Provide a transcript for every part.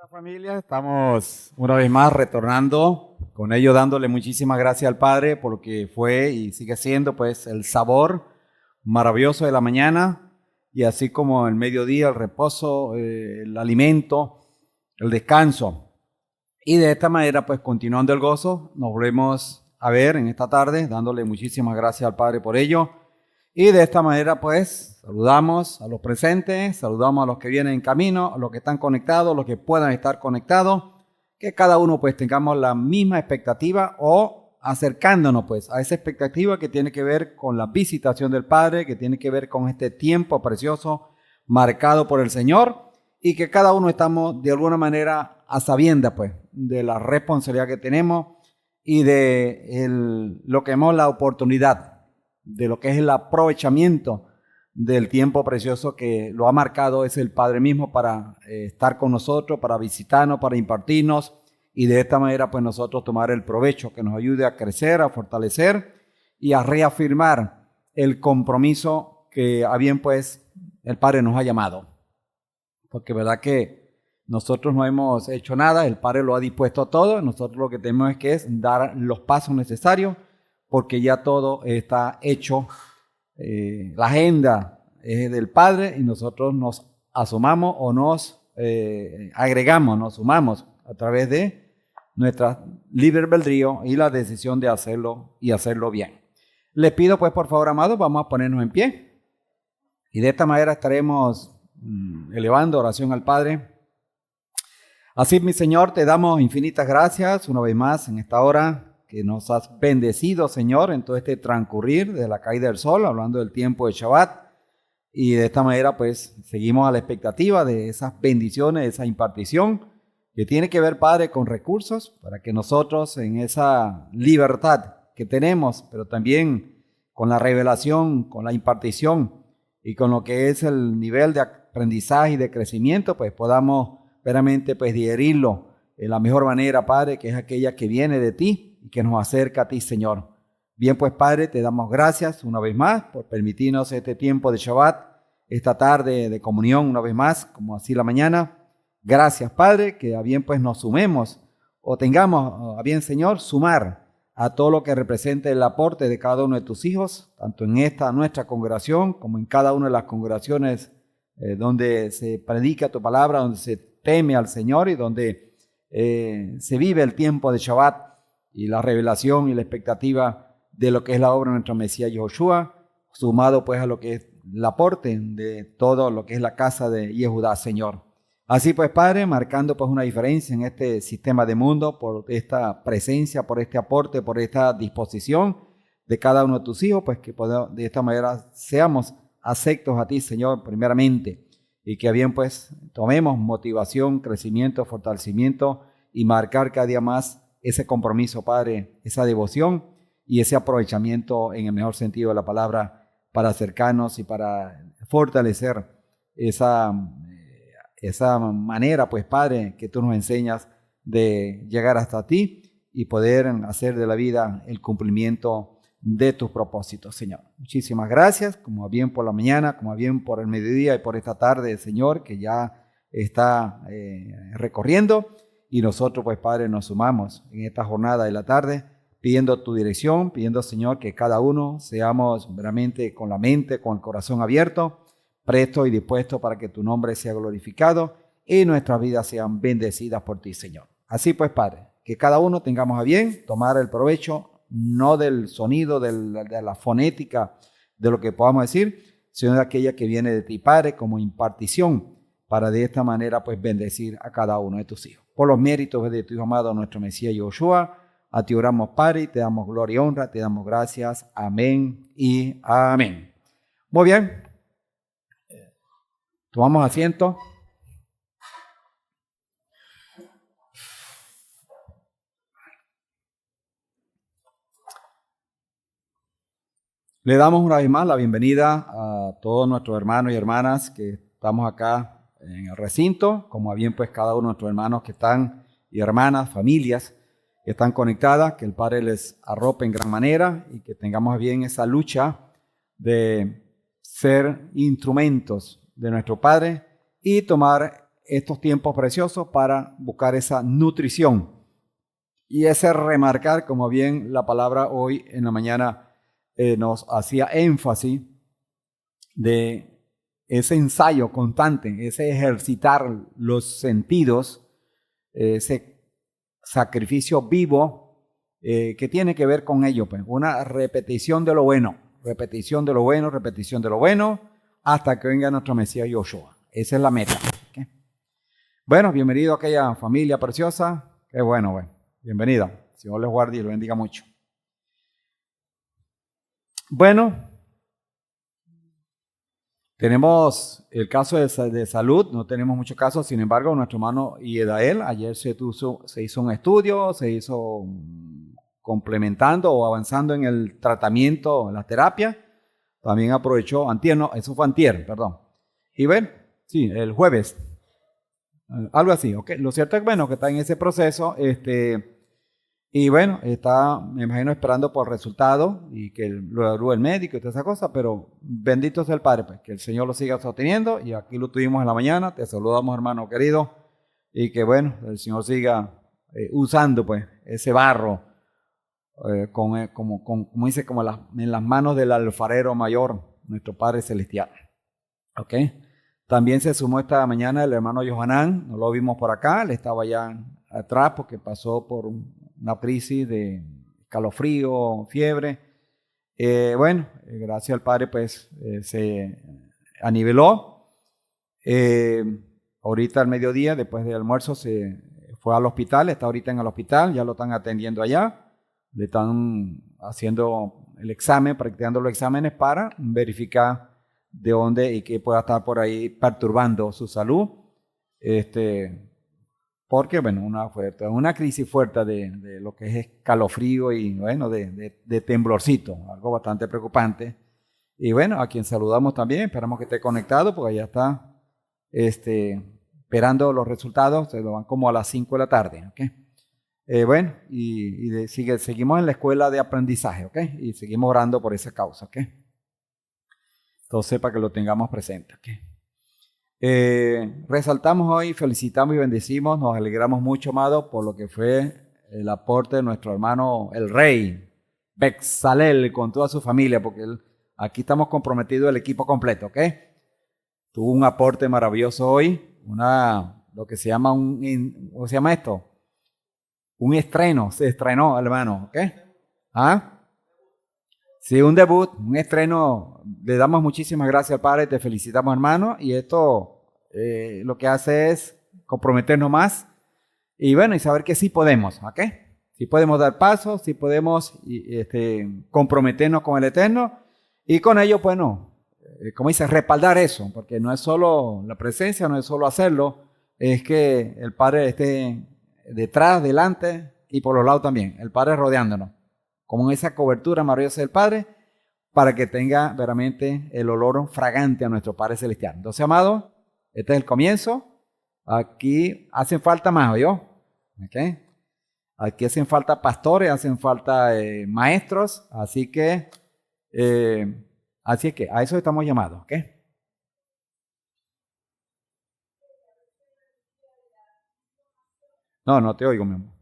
Hola familia, estamos una vez más retornando, con ello dándole muchísimas gracias al Padre por lo que fue y sigue siendo pues el sabor maravilloso de la mañana y así como el mediodía, el reposo, el alimento, el descanso. Y de esta manera pues continuando el gozo, nos volvemos a ver en esta tarde dándole muchísimas gracias al Padre por ello. Y de esta manera, pues, saludamos a los presentes, saludamos a los que vienen en camino, a los que están conectados, a los que puedan estar conectados, que cada uno, pues, tengamos la misma expectativa o acercándonos, pues, a esa expectativa que tiene que ver con la visitación del Padre, que tiene que ver con este tiempo precioso marcado por el Señor y que cada uno estamos, de alguna manera, a sabiendas, pues, de la responsabilidad que tenemos y de lo que hemos la oportunidad de lo que es el aprovechamiento del tiempo precioso que lo ha marcado es el Padre mismo para estar con nosotros, para visitarnos, para impartirnos y de esta manera pues nosotros tomar el provecho que nos ayude a crecer, a fortalecer y a reafirmar el compromiso que a bien pues el Padre nos ha llamado. Porque verdad que nosotros no hemos hecho nada, el Padre lo ha dispuesto todo, nosotros lo que tenemos es que dar los pasos necesarios porque ya todo está hecho, la agenda es del Padre y nosotros nos asumamos o nos agregamos, nos sumamos a través de nuestra libre albedrío y la decisión de hacerlo y hacerlo bien. Les pido pues por favor, amados, vamos a ponernos en pie y de esta manera estaremos elevando oración al Padre. Así, mi Señor, te damos infinitas gracias una vez más en esta hora que nos has bendecido, Señor, en todo este transcurrir de la caída del sol, hablando del tiempo de Shabbat. Y de esta manera, pues, seguimos a la expectativa de esas bendiciones, de esa impartición que tiene que ver, Padre, con recursos para que nosotros en esa libertad que tenemos, pero también con la revelación, con la impartición y con lo que es el nivel de aprendizaje y de crecimiento, pues podamos veramente pues digerirlo de la mejor manera, Padre, que es aquella que viene de ti y que nos acerca a ti, Señor. Bien, pues, Padre, te damos gracias una vez más por permitirnos este tiempo de Shabbat, esta tarde de comunión una vez más, como así la mañana. Gracias, Padre, que a bien pues nos sumemos o tengamos a bien, Señor, sumar a todo lo que represente el aporte de cada uno de tus hijos, tanto en esta nuestra congregación como en cada una de las congregaciones donde se predica tu palabra, donde se teme al Señor y donde se vive el tiempo de Shabbat y la revelación y la expectativa de lo que es la obra de nuestro Mesías Yahushua, sumado pues a lo que es el aporte de todo lo que es la casa de Yehudá, Señor. Así pues, Padre, marcando pues una diferencia en este sistema de mundo por esta presencia, por este aporte, por esta disposición de cada uno de tus hijos, pues que de esta manera seamos aceptos a ti, Señor, primeramente, y que bien pues tomemos motivación, crecimiento, fortalecimiento y marcar cada día más ese compromiso, Padre, esa devoción y ese aprovechamiento en el mejor sentido de la palabra para acercarnos y para fortalecer esa manera, pues, Padre, que tú nos enseñas de llegar hasta ti y poder hacer de la vida el cumplimiento de tus propósitos, Señor. Muchísimas gracias, como bien por la mañana, como bien por el mediodía y por esta tarde, Señor, que ya está recorriendo. Y nosotros, pues, Padre, nos sumamos en esta jornada de la tarde, pidiendo tu dirección, pidiendo, Señor, que cada uno seamos realmente con la mente, con el corazón abierto, presto y dispuesto para que tu nombre sea glorificado y nuestras vidas sean bendecidas por ti, Señor. Así pues, Padre, que cada uno tengamos a bien tomar el provecho, no del sonido, de la fonética, de lo que podamos decir, sino de aquella que viene de ti, Padre, como impartición, para de esta manera, pues, bendecir a cada uno de tus hijos. Por los méritos de tu Hijo amado, nuestro Mesías Yahushua, a ti oramos, Padre, y te damos gloria y honra, te damos gracias. Amén y amén. Muy bien. Tomamos asiento. Le damos una vez más la bienvenida a todos nuestros hermanos y hermanas que estamos acá en el recinto, como a bien pues cada uno de nuestros hermanos que están y hermanas, familias que están conectadas, que el Padre les arrope en gran manera y que tengamos bien esa lucha de ser instrumentos de nuestro Padre y tomar estos tiempos preciosos para buscar esa nutrición y ese remarcar, como bien la palabra hoy en la mañana nos hacía énfasis de ese ensayo constante, ese ejercitar los sentidos, ese sacrificio vivo que tiene que ver con ello, pues, una repetición de lo bueno, repetición de lo bueno, repetición de lo bueno, hasta que venga nuestro Mesías Yoshua. Esa es la meta. ¿Okay? Bueno, bienvenido a aquella familia preciosa. Qué bueno, bueno. Bienvenida. Señor les guarde y los bendiga mucho. Bueno, tenemos el caso de salud, no tenemos muchos casos, sin embargo, nuestro hermano Yedael, ayer se hizo un estudio, se hizo complementando o avanzando en el tratamiento, en la terapia. También aprovechó, antier, no, eso fue antier, perdón. Y ven, sí, el jueves, algo así, ¿ok? Lo cierto es, bueno, que está en ese proceso, y bueno, está, me imagino, esperando por resultados y que lo evalúe el médico y toda esa cosa, pero bendito sea el Padre, pues, que el Señor lo siga sosteniendo y aquí lo tuvimos en la mañana, te saludamos, hermano querido, y que bueno, el Señor siga usando pues ese barro, como dice, como en las manos del alfarero mayor, nuestro Padre Celestial. ¿Ok? También se sumó esta mañana el hermano Johanán, no lo vimos por acá, él estaba allá atrás porque pasó por una crisis de calofrío, fiebre. Gracias al Padre pues se aniveló. Ahorita al mediodía, después del almuerzo, se fue al hospital, está ahorita en el hospital, ya lo están atendiendo allá. Le están haciendo el examen, practicando los exámenes para verificar de dónde y qué pueda estar por ahí perturbando su salud. Porque, bueno, una crisis fuerte de lo que es escalofrío y, bueno, de temblorcito, algo bastante preocupante. Y, bueno, a quien saludamos también, esperamos que esté conectado, porque ya está esperando los resultados, se lo van como a las 5 de la tarde, ¿ok? Seguimos en la escuela de aprendizaje, ¿ok? Y seguimos orando por esa causa, ¿ok? Entonces, para que lo tengamos presente, ¿ok? Resaltamos hoy, felicitamos y bendecimos, nos alegramos mucho, amado, por lo que fue el aporte de nuestro hermano, el rey, Bezalel, con toda su familia, porque aquí estamos comprometidos el equipo completo, ¿ok? Tuvo un aporte maravilloso hoy, lo que se llama ¿cómo se llama esto? Un estreno, se estrenó, hermano, ¿ok? ¿Ah? Sí, un debut, un estreno. Le damos muchísimas gracias al Padre, te felicitamos, hermano, y esto lo que hace es comprometernos más y bueno, y saber que sí podemos, ¿ok? Sí podemos dar pasos, sí podemos comprometernos con el Eterno y con ello, bueno, como dice, respaldar eso, porque no es solo la presencia, no es solo hacerlo, es que el Padre esté detrás, delante y por los lados también, el Padre rodeándonos, como esa cobertura maravillosa del Padre, para que tenga verdaderamente el olor fragante a nuestro Padre Celestial. Entonces, amado, este es el comienzo. Aquí hacen falta más, ¿oyó? ¿Okay? Aquí hacen falta pastores, hacen falta maestros, así que a eso estamos llamados, ¿ok? No te oigo, mi amor.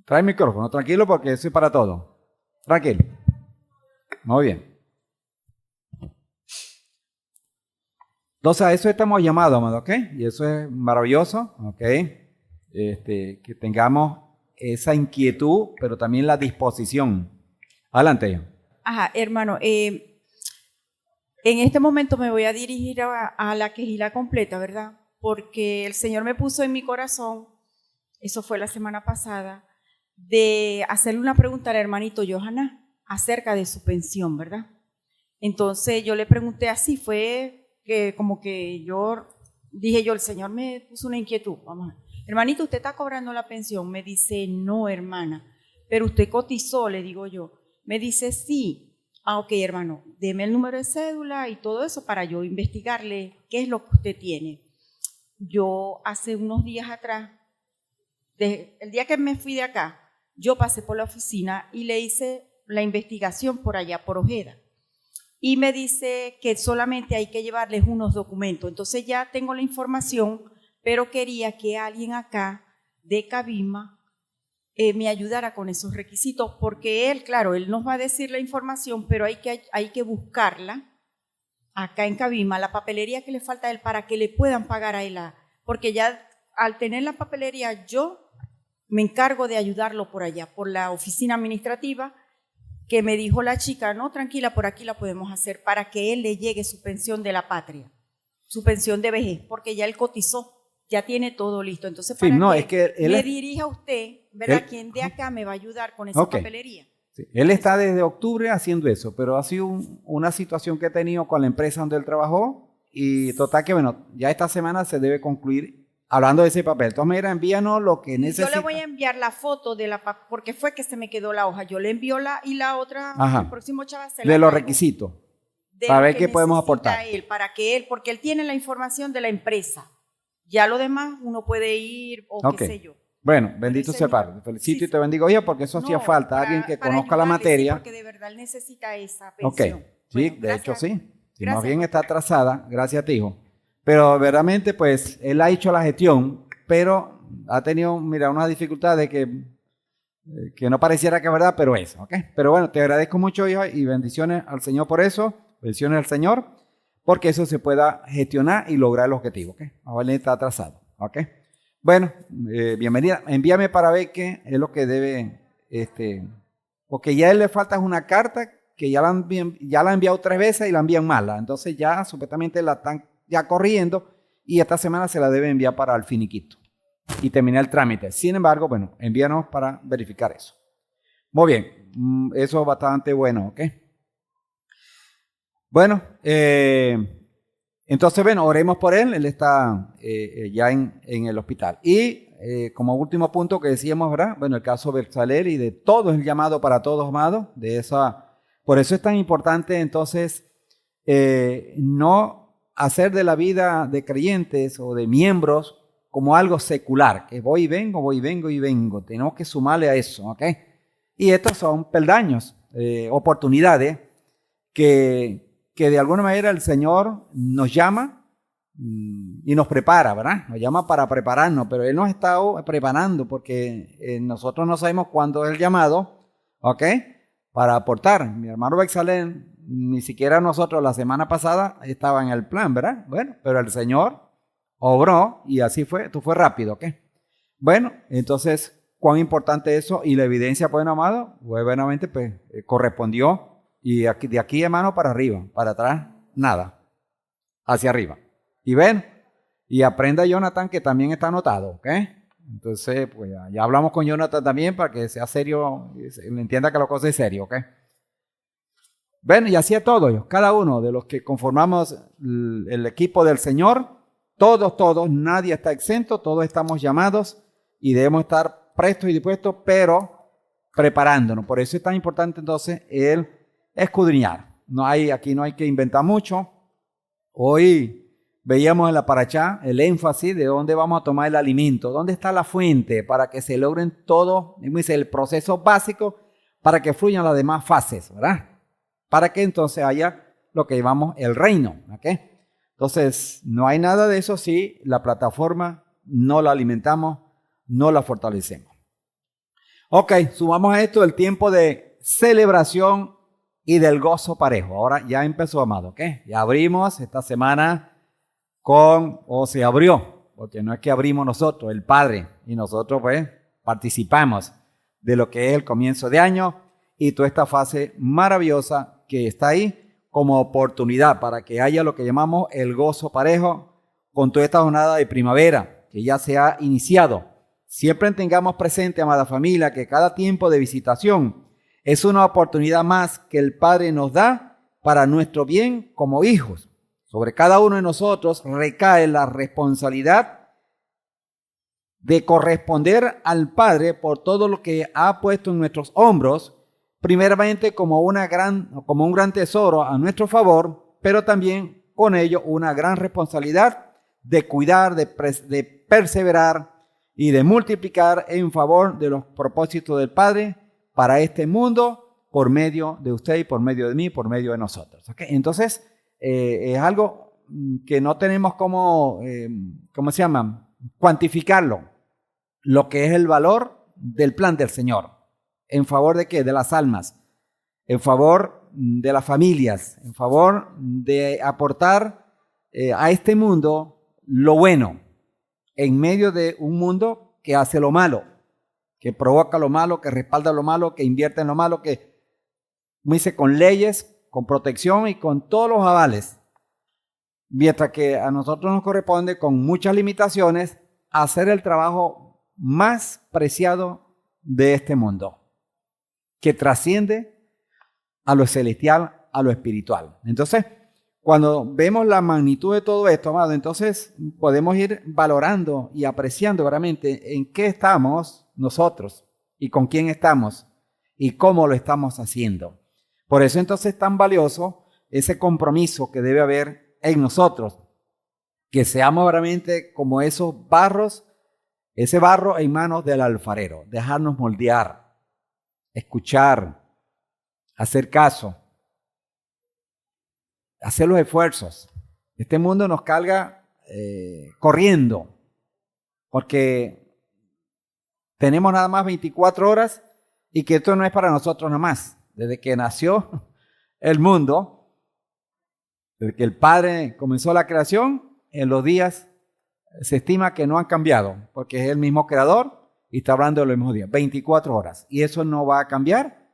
Trae el micrófono, tranquilo, porque eso es para todo. Tranquilo. Muy bien. Entonces, a eso estamos llamados, amado, ¿ok? Y eso es maravilloso, ¿ok? Que tengamos esa inquietud, pero también la disposición. Adelante. Ajá, hermano, en este momento me voy a dirigir a la quejila completa, ¿verdad? Porque el Señor me puso en mi corazón, eso fue la semana pasada, de hacerle una pregunta al hermanito Johanna acerca de su pensión, ¿verdad? Entonces yo le pregunté así, fue que como que yo dije el Señor me puso una inquietud, vamos a ver. Hermanito, ¿usted está cobrando la pensión? Me dice, no, hermana, pero usted cotizó, le digo yo. Me dice, sí. Ah, ok, hermano, deme el número de cédula y todo eso para yo investigarle qué es lo que usted tiene. Yo hace unos días atrás, el día que me fui de acá, yo pasé por la oficina y le hice la investigación por allá, por Ojeda. Y me dice que solamente hay que llevarles unos documentos. Entonces ya tengo la información, pero quería que alguien acá de Cabima me ayudara con esos requisitos, porque él, claro, él nos va a decir la información, pero hay que buscarla acá en Cabima, la papelería que le falta a él para que le puedan pagar a él, porque ya al tener la papelería yo me encargo de ayudarlo por allá, por la oficina administrativa, que me dijo la chica, no, tranquila, por aquí la podemos hacer para que él le llegue su pensión de la patria, su pensión de vejez, porque ya él cotizó, ya tiene todo listo. Entonces, para que me dirija a usted, ¿verdad? Quien de acá me va a ayudar con esa papelería. Sí. Él está desde octubre haciendo eso, pero ha sido una situación que he tenido con la empresa donde él trabajó y total que, bueno, ya esta semana se debe concluir hablando de ese papel. Entonces, mira, envíanos lo que necesita. Yo le voy a enviar la foto de porque fue que se me quedó la hoja. Yo le envío la otra, el próximo chaval se la de los requisitos. Para ver qué podemos aportar. Porque él tiene la información de la empresa. Ya lo demás uno puede ir o qué sé yo. Bueno, bendito sea el Padre. Te felicito y te bendigo. Oye, porque eso hacía falta. Alguien que conozca la materia. Sí, porque de verdad él necesita esa pensión. Sí, bueno, de hecho sí. Si más bien está atrasada, gracias a ti, hijo. Pero verdaderamente, pues, él ha hecho la gestión, pero ha tenido, mira, unas dificultades que no pareciera que es verdad, pero es, ¿ok? Pero bueno, te agradezco mucho, hijo, y bendiciones al Señor por eso, bendiciones al Señor, porque eso se pueda gestionar y lograr el objetivo, ¿ok? Ahora está atrasado, ¿ok? Bueno, bienvenida. Envíame para ver qué es lo que debe, porque ya a él le falta una carta que ya la han enviado 3 veces y la envían mala, entonces ya supuestamente la están ya corriendo y esta semana se la debe enviar para el finiquito y terminar el trámite. Sin embargo, bueno, envíanos para verificar eso. Muy bien, eso es bastante bueno, ¿ok? Bueno, entonces, bueno, oremos por él. Él está ya en el hospital. Y como último punto que decíamos, ¿verdad? Bueno, el caso Bersalel y de todo el llamado para todos, amados, por eso es tan importante entonces no hacer de la vida de creyentes o de miembros como algo secular, que voy y vengo. Tenemos que sumarle a eso, ¿ok? Y estos son peldaños, oportunidades que de alguna manera el Señor nos llama y nos prepara, ¿verdad? Nos llama para prepararnos, pero Él nos está preparando porque nosotros no sabemos cuándo es el llamado, ¿ok? Para aportar. Mi hermano Bexalén, ni siquiera nosotros la semana pasada estaba en el plan, ¿verdad? Bueno, pero el Señor obró y así fue, esto fue rápido, ¿ok? Bueno, entonces, cuán importante eso y la evidencia, pues, amado, buenamente, pues, correspondió y de aquí, hermano, para arriba, para atrás, nada, hacia arriba. Y ven, y aprenda Jonathan que también está anotado, ¿ok? Entonces, pues, ya hablamos con Jonathan también para que sea serio, entienda que la cosa es seria, ¿ok? Bueno, y así es todo, cada uno de los que conformamos el equipo del Señor, todos, nadie está exento, todos estamos llamados y debemos estar prestos y dispuestos, pero preparándonos. Por eso es tan importante entonces el escudriñar. Aquí no hay que inventar mucho. Hoy veíamos en la parachá el énfasis de dónde vamos a tomar el alimento, dónde está la fuente para que se logren todo, el proceso básico para que fluyan las demás fases, ¿verdad? Para que entonces haya lo que llamamos el reino, ¿ok? Entonces, no hay nada de eso si la plataforma no la alimentamos, no la fortalecemos. Ok, sumamos a esto el tiempo de celebración y del gozo parejo. Ahora ya empezó, amado, ¿ok? Ya abrimos esta semana se abrió, porque no es que abrimos nosotros, el Padre, y nosotros pues participamos de lo que es el comienzo de año y toda esta fase maravillosa que está ahí como oportunidad para que haya lo que llamamos el gozo parejo con toda esta jornada de primavera que ya se ha iniciado. Siempre tengamos presente, amada familia, que cada tiempo de visitación es una oportunidad más que el Padre nos da para nuestro bien como hijos. Sobre cada uno de nosotros recae la responsabilidad de corresponder al Padre por todo lo que ha puesto en nuestros hombros, primeramente como un gran tesoro a nuestro favor, pero también con ello una gran responsabilidad de cuidar, de perseverar y de multiplicar en favor de los propósitos del Padre para este mundo por medio de usted y por medio de mí, por medio de nosotros. ¿Okay? Entonces, es algo que no tenemos como, cuantificarlo, lo que es el valor del plan del Señor. ¿En favor de qué? De las almas, en favor de las familias, en favor de aportar a este mundo lo bueno, en medio de un mundo que hace lo malo, que provoca lo malo, que respalda lo malo, que invierte en lo malo, que, como dice, con leyes, con protección y con todos los avales. Mientras que a nosotros nos corresponde, con muchas limitaciones, hacer el trabajo más preciado de este mundo, que trasciende a lo celestial, a lo espiritual. Entonces, cuando vemos la magnitud de todo esto, amado, entonces podemos ir valorando y apreciando realmente en qué estamos nosotros y con quién estamos y cómo lo estamos haciendo. Por eso entonces es tan valioso ese compromiso que debe haber en nosotros, que seamos realmente como esos barros, ese barro en manos del alfarero, dejarnos moldear, escuchar, hacer caso, hacer los esfuerzos. Este mundo nos carga corriendo, porque tenemos nada más 24 horas y que esto no es para nosotros nada más. Desde que nació el mundo, desde que el Padre comenzó la creación, en los días se estima que no han cambiado, porque es el mismo creador y está hablando de los mismos días, 24 horas. Y eso no va a cambiar,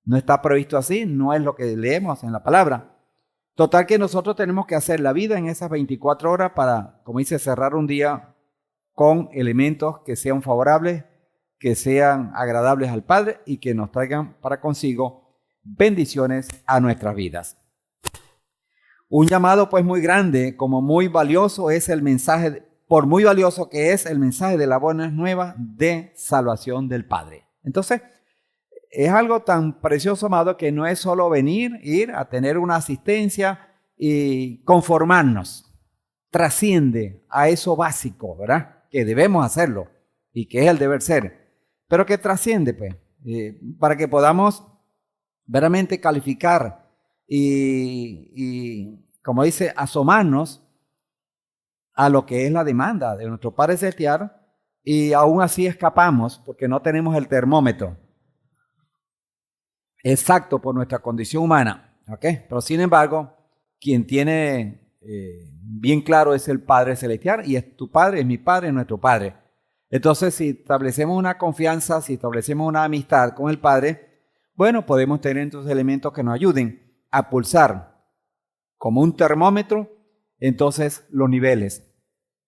no está previsto así, no es lo que leemos en la palabra. Total que nosotros tenemos que hacer la vida en esas 24 horas para, como dice, cerrar un día con elementos que sean favorables, que sean agradables al Padre y que nos traigan para consigo bendiciones a nuestras vidas. Un llamado pues muy grande, como muy valioso es el mensaje, por muy valioso que es el mensaje de la buena nueva de salvación del Padre. Entonces, es algo tan precioso, amado, que no es solo venir, ir a tener una asistencia y conformarnos. Trasciende a eso básico, ¿verdad? Que debemos hacerlo y que es el deber ser. Pero que trasciende, pues, para que podamos verdaderamente calificar y, como dice, asomarnos a lo que es la demanda de nuestro Padre Celestial y aún así escapamos porque no tenemos el termómetro exacto por nuestra condición humana, ¿ok? Pero sin embargo, quien tiene bien claro es el Padre Celestial y es tu Padre, es mi Padre, es nuestro Padre. Entonces, si establecemos una confianza, si establecemos una amistad con el Padre, bueno, podemos tener entonces elementos que nos ayuden a pulsar como un termómetro, entonces los niveles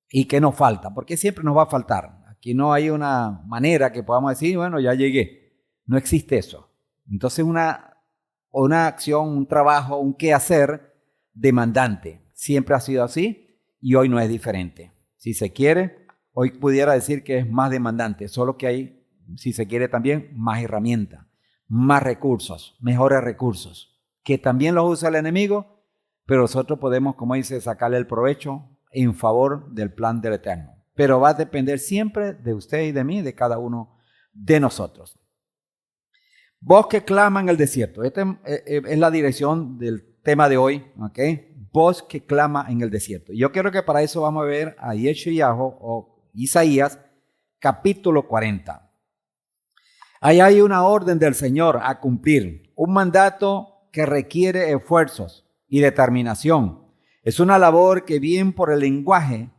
y qué nos falta, porque siempre nos va a faltar. Aquí no hay una manera que podamos decir, bueno, ya llegué. No existe eso. Entonces una acción, un trabajo, un quehacer demandante. Siempre ha sido así y hoy no es diferente. Si se quiere, hoy pudiera decir que es más demandante, solo que hay, si se quiere también, más herramientas, más recursos, mejores recursos, que también los usa el enemigo, pero nosotros podemos, como dice, sacarle el provecho en favor del plan del Eterno. Pero va a depender siempre de usted y de mí, de cada uno de nosotros. Voz que clama en el desierto. Esta es la dirección del tema de hoy, ¿ok? Voz que clama en el desierto. Y yo quiero que para eso vamos a ver a Yeshayahu o Isaías, capítulo 40. Ahí hay una orden del Señor a cumplir, un mandato que requiere esfuerzos y determinación. Es una labor que bien por el lenguaje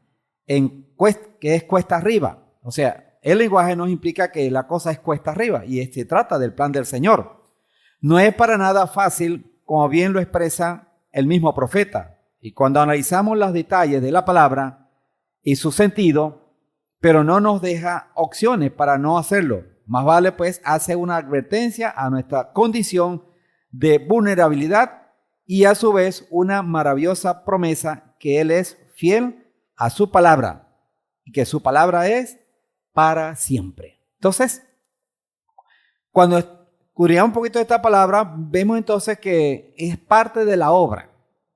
que es cuesta arriba. O sea, el lenguaje nos implica que la cosa es cuesta arriba y se trata del plan del Señor. No es para nada fácil, como bien lo expresa el mismo profeta. Y cuando analizamos los detalles de la palabra y su sentido, pero no nos deja opciones para no hacerlo. Más vale pues hace una advertencia a nuestra condición de vulnerabilidad y a su vez una maravillosa promesa que Él es fiel a su palabra y que su palabra es para siempre. Entonces, cuando escudriñamos un poquito de esta palabra, vemos entonces que es parte de la obra,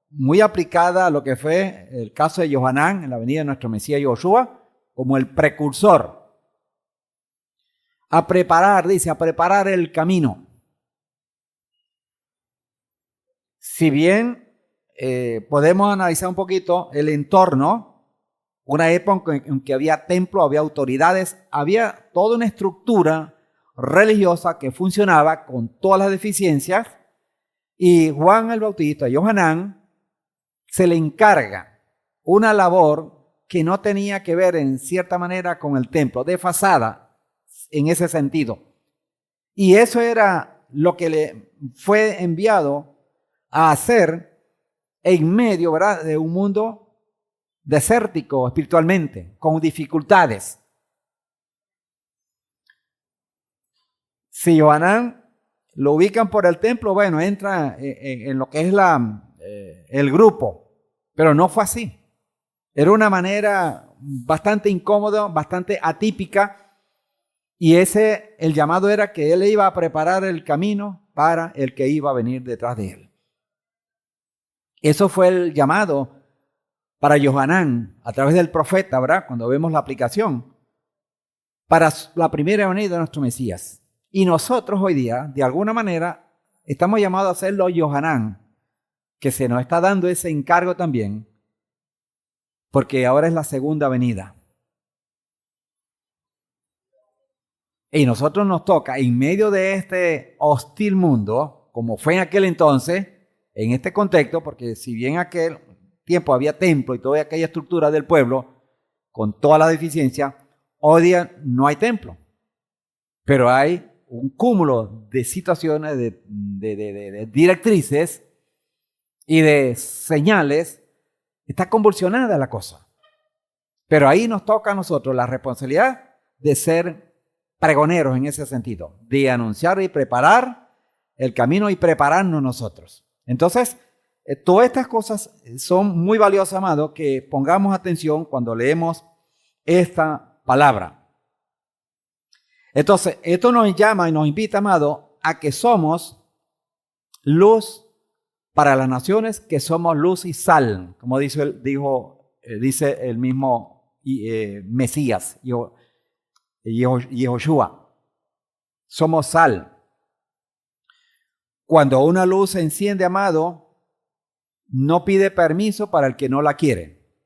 muy aplicada a lo que fue el caso de Johanán en la venida de nuestro Mesías Yoshua, como el precursor. A preparar, dice, a preparar el camino. Si bien podemos analizar un poquito el entorno, una época en que había templo, había autoridades, había toda una estructura religiosa que funcionaba con todas las deficiencias, y Juan el Bautista, Johanán, se le encarga una labor que no tenía que ver en cierta manera con el templo, desfasada en ese sentido. Y eso era lo que le fue enviado a hacer en medio, ¿verdad?, de un mundo desértico espiritualmente, con dificultades. Si Johanán lo ubican por el templo, bueno, entra en lo que es el grupo, pero no fue así. Era una manera bastante incómoda, bastante atípica, y el llamado era que él iba a preparar el camino para el que iba a venir detrás de él. Eso fue el llamado para Johanán a través del profeta, ¿verdad? Cuando vemos la aplicación, para la primera venida de nuestro Mesías. Y nosotros hoy día, de alguna manera, estamos llamados a hacerlo Johanán, que se nos está dando ese encargo también, porque ahora es la segunda venida. Y nosotros nos toca, en medio de este hostil mundo, como fue en aquel entonces, en este contexto, porque si bien en aquel tiempo había templo y toda aquella estructura del pueblo, con toda la deficiencia, hoy día no hay templo, pero hay un cúmulo de situaciones, de directrices y de señales. Está convulsionada la cosa. Pero ahí nos toca a nosotros la responsabilidad de ser pregoneros en ese sentido, de anunciar y preparar el camino y prepararnos nosotros. Entonces, todas estas cosas son muy valiosas, amado, que pongamos atención cuando leemos esta palabra. Entonces, esto nos llama y nos invita, amado, a que somos luz para las naciones, que somos luz y sal, como dice el mismo Mesías, Yehoshua. Somos sal. Cuando una luz se enciende, amado, no pide permiso para el que no la quiere.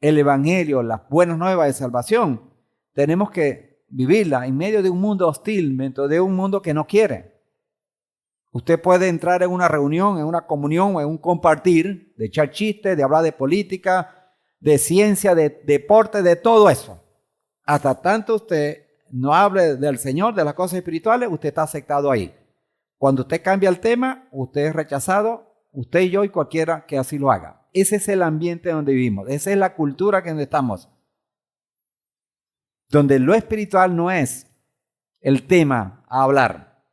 El evangelio, las buenas nuevas de salvación, tenemos que vivirla en medio de un mundo hostil, dentro de un mundo que no quiere. Usted puede entrar en una reunión, en una comunión, en un compartir, de echar chistes, de hablar de política, de ciencia, de deporte, de todo eso. Hasta tanto usted no hable del Señor, de las cosas espirituales, usted está aceptado ahí. Cuando usted cambia el tema, usted es rechazado, usted y yo y cualquiera que así lo haga. Ese es el ambiente donde vivimos, esa es la cultura que donde estamos. Donde lo espiritual no es el tema a hablar,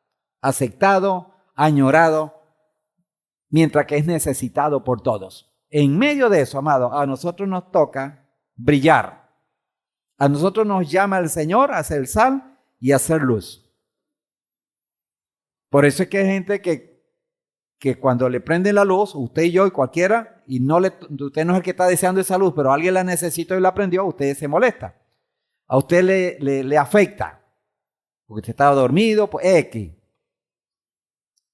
aceptado, añorado, mientras que es necesitado por todos. En medio de eso, amado, a nosotros nos toca brillar. A nosotros nos llama el Señor a hacer sal y a hacer luz. Por eso es que hay gente que cuando le prende la luz, usted y yo y cualquiera, y usted no es el que está deseando esa luz, pero alguien la necesita y la prendió, usted se molesta. A usted le afecta, porque usted estaba dormido, pues X.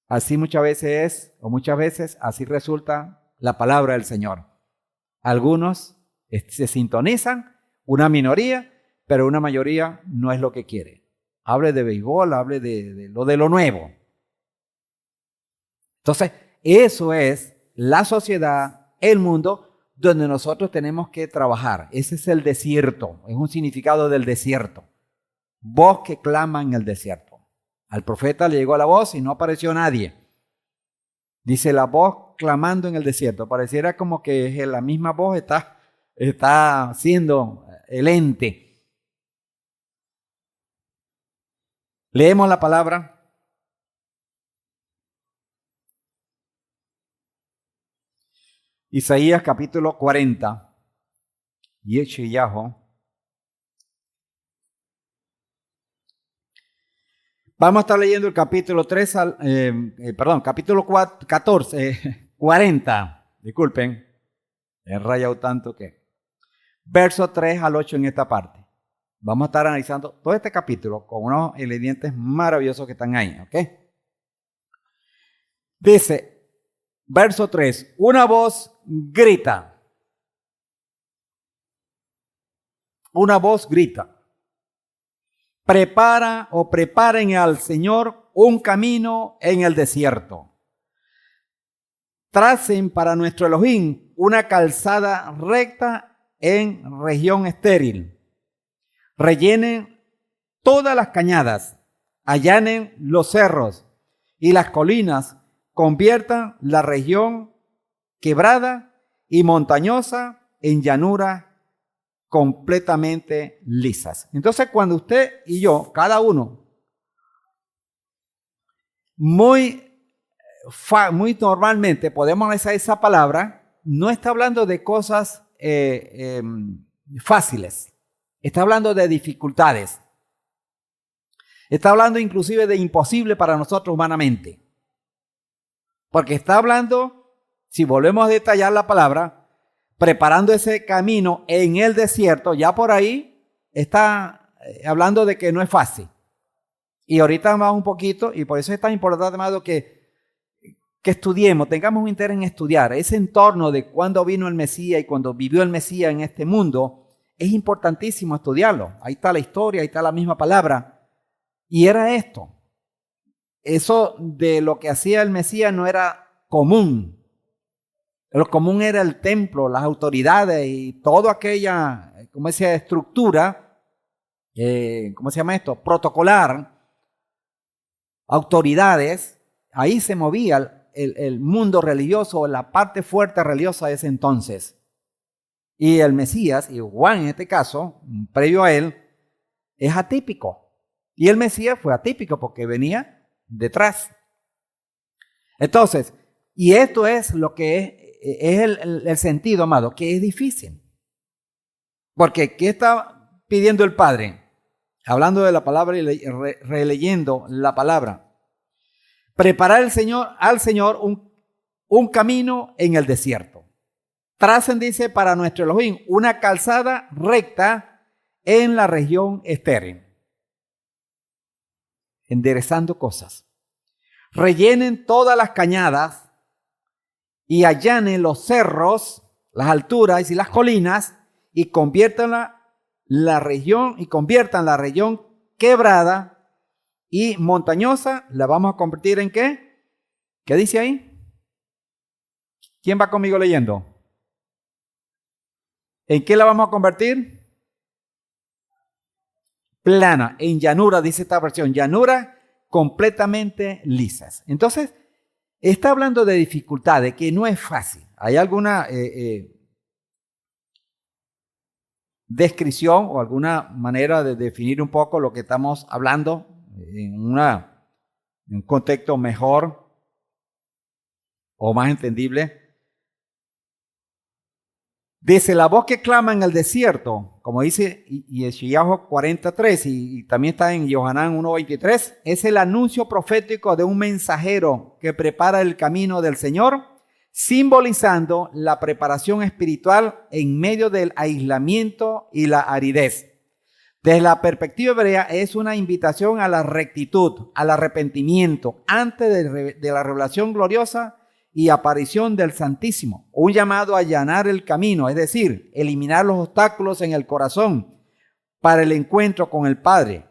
Así muchas veces así resulta la palabra del Señor. Algunos se sintonizan, una minoría, pero una mayoría no es lo que quiere. Hable de béisbol, hable de lo nuevo. Entonces, eso es la sociedad, el mundo, donde nosotros tenemos que trabajar. Ese es el desierto, es un significado del desierto. Voz que clama en el desierto. Al profeta le llegó la voz y no apareció nadie. Dice la voz clamando en el desierto. Pareciera como que la misma voz está siendo el ente. Leemos la palabra. Isaías capítulo 40. Yeshayahu. Vamos a estar leyendo el capítulo 3, capítulo 40. Disculpen, he rayado tanto que. Verso 3 al 8 en esta parte. Vamos a estar analizando todo este capítulo con unos ingredientes maravillosos que están ahí, ¿ok? Dice, verso 3, una voz grita. una voz grita: prepara o preparen al Señor un camino en el desierto. Tracen para nuestro Elohim una calzada recta en región estéril. Rellenen todas las cañadas, allanen los cerros y las colinas, conviertan la región quebrada y montañosa en llanura completamente lisas. Entonces, cuando usted y yo, cada uno, muy normalmente podemos usar esa palabra, no está hablando de cosas fáciles, está hablando de dificultades, está hablando inclusive de imposible para nosotros humanamente, porque está hablando, si volvemos a detallar la palabra, preparando ese camino en el desierto. Ya por ahí está hablando de que no es fácil, y ahorita vamos un poquito, y por eso es tan importante, amado, que estudiemos, tengamos un interés en estudiar ese entorno de cuando vino el Mesías y cuando vivió el Mesías en este mundo. Es importantísimo estudiarlo. Ahí está la historia, ahí está la misma palabra. Y era esto. Eso de lo que hacía el Mesías no era común. Lo común era el templo, las autoridades y toda aquella, ¿cómo se llama? Estructura, ¿cómo se llama esto? Protocolar, autoridades. Ahí se movía el mundo religioso, la parte fuerte religiosa de ese entonces. Y el Mesías, y Juan en este caso, previo a él, es atípico. Y el Mesías fue atípico porque venía detrás. Entonces, y esto es lo que es el sentido, amado, que es difícil. Porque ¿qué está pidiendo el Padre? Hablando de la palabra y releyendo la palabra. Preparar al Señor un camino en el desierto. Tracen, dice, para nuestro Elohim una calzada recta en la región estéril. Enderezando cosas. Rellenen todas las cañadas y allanen los cerros, las alturas y las colinas, y conviertan la región quebrada y montañosa. La vamos a convertir en ¿qué? ¿Qué dice ahí? ¿Quién va conmigo leyendo? ¿En qué la vamos a convertir? Plana, en llanura, dice esta versión. Llanura completamente lisas. Entonces, está hablando de dificultades, que no es fácil. ¿Hay alguna descripción o alguna manera de definir un poco lo que estamos hablando en un contexto mejor o más entendible? Dice: la voz que clama en el desierto, como dice Yeshayahu 43 y también está en Yohanan 1:23, es el anuncio profético de un mensajero que prepara el camino del Señor, simbolizando la preparación espiritual en medio del aislamiento y la aridez. Desde la perspectiva hebrea es una invitación a la rectitud, al arrepentimiento antes de la revelación gloriosa y aparición del Santísimo. Un llamado a allanar el camino, es decir, eliminar los obstáculos en el corazón para el encuentro con el Padre.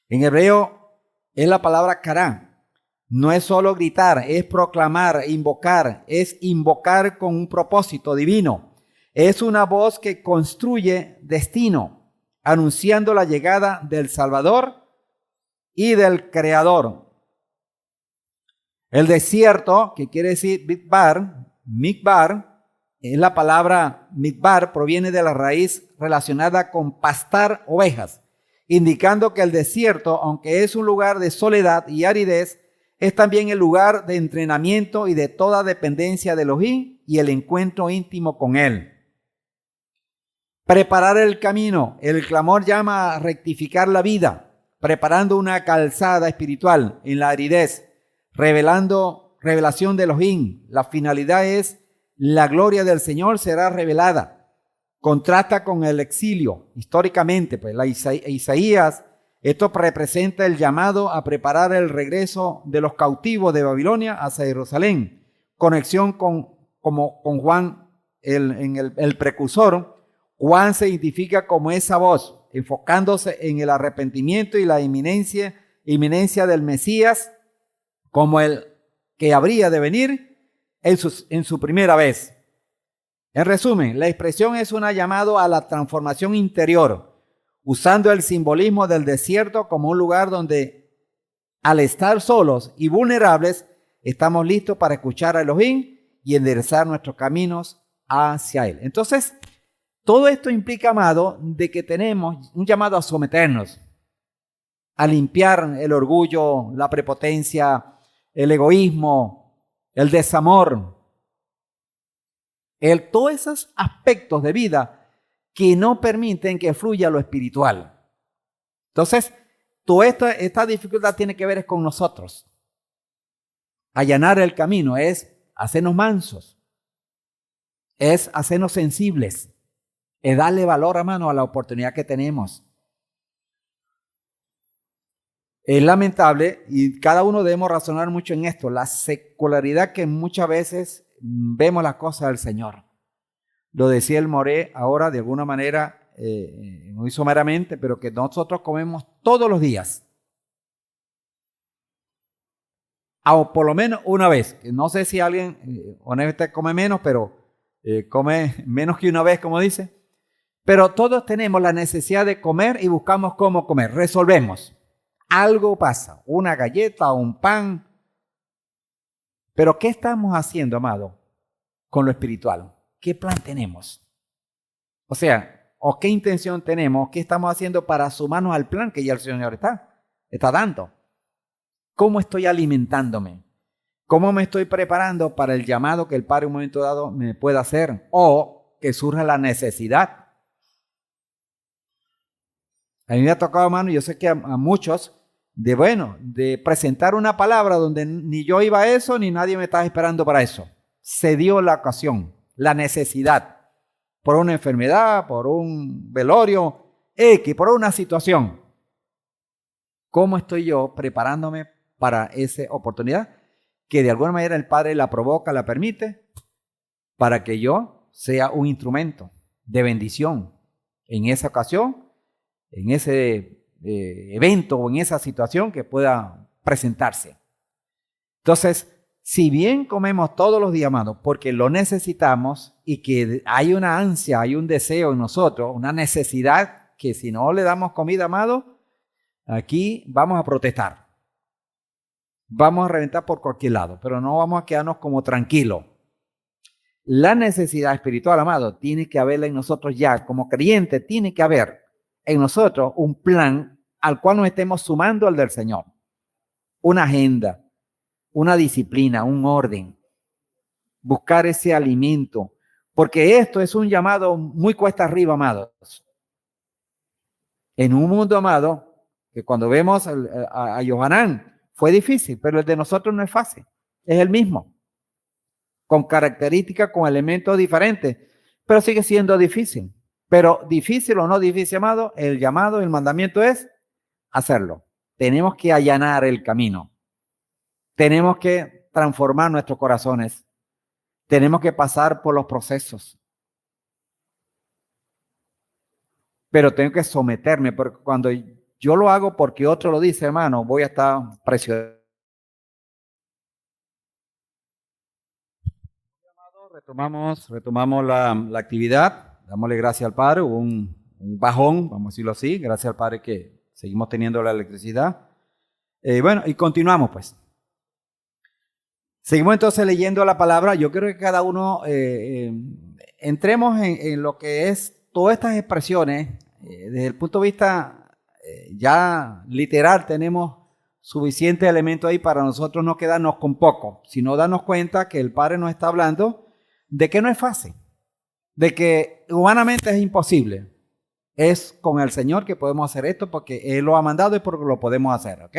En hebreo es la palabra kará. No es solo gritar, es proclamar, invocar, es invocar con un propósito divino. Es una voz que construye destino, anunciando la llegada del Salvador y del Creador. El desierto, que quiere decir mikbar, es la palabra mikbar, proviene de la raíz relacionada con pastar ovejas, indicando que el desierto, aunque es un lugar de soledad y aridez, es también el lugar de entrenamiento y de toda dependencia de Elohim y el encuentro íntimo con Él. Preparar el camino. El clamor llama a rectificar la vida, preparando una calzada espiritual en la aridez, revelación de Elohim. La finalidad es: la gloria del Señor será revelada. Contrasta con el exilio. Históricamente, pues Isaías, esto representa el llamado a preparar el regreso de los cautivos de Babilonia hacia Jerusalén. Conexión con Juan, el precursor, Juan se identifica como esa voz, enfocándose en el arrepentimiento y la inminencia del Mesías como el que habría de venir en su primera vez. En resumen, la expresión es un llamado a la transformación interior, usando el simbolismo del desierto como un lugar donde, al estar solos y vulnerables, estamos listos para escuchar a Elohim y enderezar nuestros caminos hacia Él. Entonces, todo esto implica, amado, de que tenemos un llamado a someternos, a limpiar el orgullo, la prepotencia, el egoísmo, el desamor, todos esos aspectos de vida que no permiten que fluya lo espiritual. Entonces, toda esta dificultad tiene que ver con nosotros. Allanar el camino es hacernos mansos, es hacernos sensibles, es darle valor, hermano, a la oportunidad que tenemos. Es lamentable, y cada uno debemos razonar mucho en esto, la secularidad que muchas veces vemos las cosas del Señor. Lo decía el Moré ahora de alguna manera, muy someramente, pero que nosotros comemos todos los días. O por lo menos una vez. No sé si alguien honestamente come menos, pero come menos que una vez, como dice. Pero todos tenemos la necesidad de comer y buscamos cómo comer. Resolvemos. Algo pasa, una galleta o un pan. Pero ¿qué estamos haciendo, amado, con lo espiritual? ¿Qué plan tenemos? O sea, ¿o qué intención tenemos? ¿Qué estamos haciendo para sumarnos al plan que ya el Señor está dando? ¿Cómo estoy alimentándome? ¿Cómo me estoy preparando para el llamado que el Padre en un momento dado me pueda hacer? O que surja la necesidad. A mí me ha tocado, hermano, yo sé que a muchos, de presentar una palabra donde ni yo iba a eso, ni nadie me estaba esperando para eso. Se dio la ocasión, la necesidad, por una enfermedad, por un velorio, por una situación. ¿Cómo estoy yo preparándome para esa oportunidad? Que de alguna manera el Padre la provoca, la permite, para que yo sea un instrumento de bendición en esa ocasión, en ese evento o en esa situación que pueda presentarse. Entonces, si bien comemos todos los días, amados, porque lo necesitamos y que hay una ansia, hay un deseo en nosotros, una necesidad que si no le damos comida, amado, aquí vamos a protestar. Vamos a reventar por cualquier lado, pero no vamos a quedarnos como tranquilos. La necesidad espiritual, amado, tiene que haberla en nosotros ya. Como creyentes, tiene que haber en nosotros un plan al cual nos estemos sumando al del Señor. Una agenda, una disciplina, un orden. Buscar ese alimento. Porque esto es un llamado muy cuesta arriba, amados. En un mundo, amado, que cuando vemos a Johanán, fue difícil, pero el de nosotros no es fácil. Es el mismo. Con características, con elementos diferentes, pero sigue siendo difícil. Pero difícil o no difícil, amado, el llamado, el mandamiento es hacerlo. Tenemos que allanar el camino. Tenemos que transformar nuestros corazones. Tenemos que pasar por los procesos. Pero tengo que someterme, porque cuando yo lo hago porque otro lo dice, hermano, voy a estar presionado. Retomamos la actividad. Dámosle gracias al Padre. Hubo un bajón, vamos a decirlo así. Gracias al Padre que seguimos teniendo la electricidad. Y continuamos pues. Seguimos entonces leyendo la palabra. Yo creo que cada uno entremos en lo que es todas estas expresiones. Desde el punto de vista ya literal tenemos suficiente elemento ahí para nosotros no quedarnos con poco, sino darnos cuenta que el Padre nos está hablando de que no es fácil, de que humanamente es imposible. Es con el Señor que podemos hacer esto porque Él lo ha mandado y porque lo podemos hacer, ¿ok?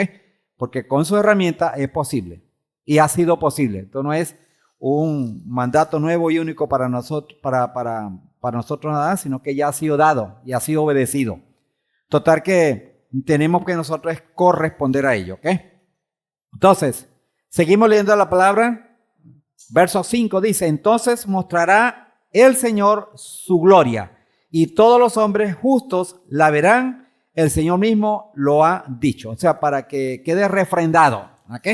Porque con su herramienta es posible y ha sido posible. Esto no es un mandato nuevo y único para nosotros, para nosotros nada, sino que ya ha sido dado y ha sido obedecido. Total que tenemos que nosotros corresponder a ello, ¿ok? Entonces, seguimos leyendo la palabra. Verso 5 dice, entonces mostrará el Señor su gloria y todos los hombres justos la verán. El Señor mismo lo ha dicho. O sea, para que quede refrendado. ¿Ok?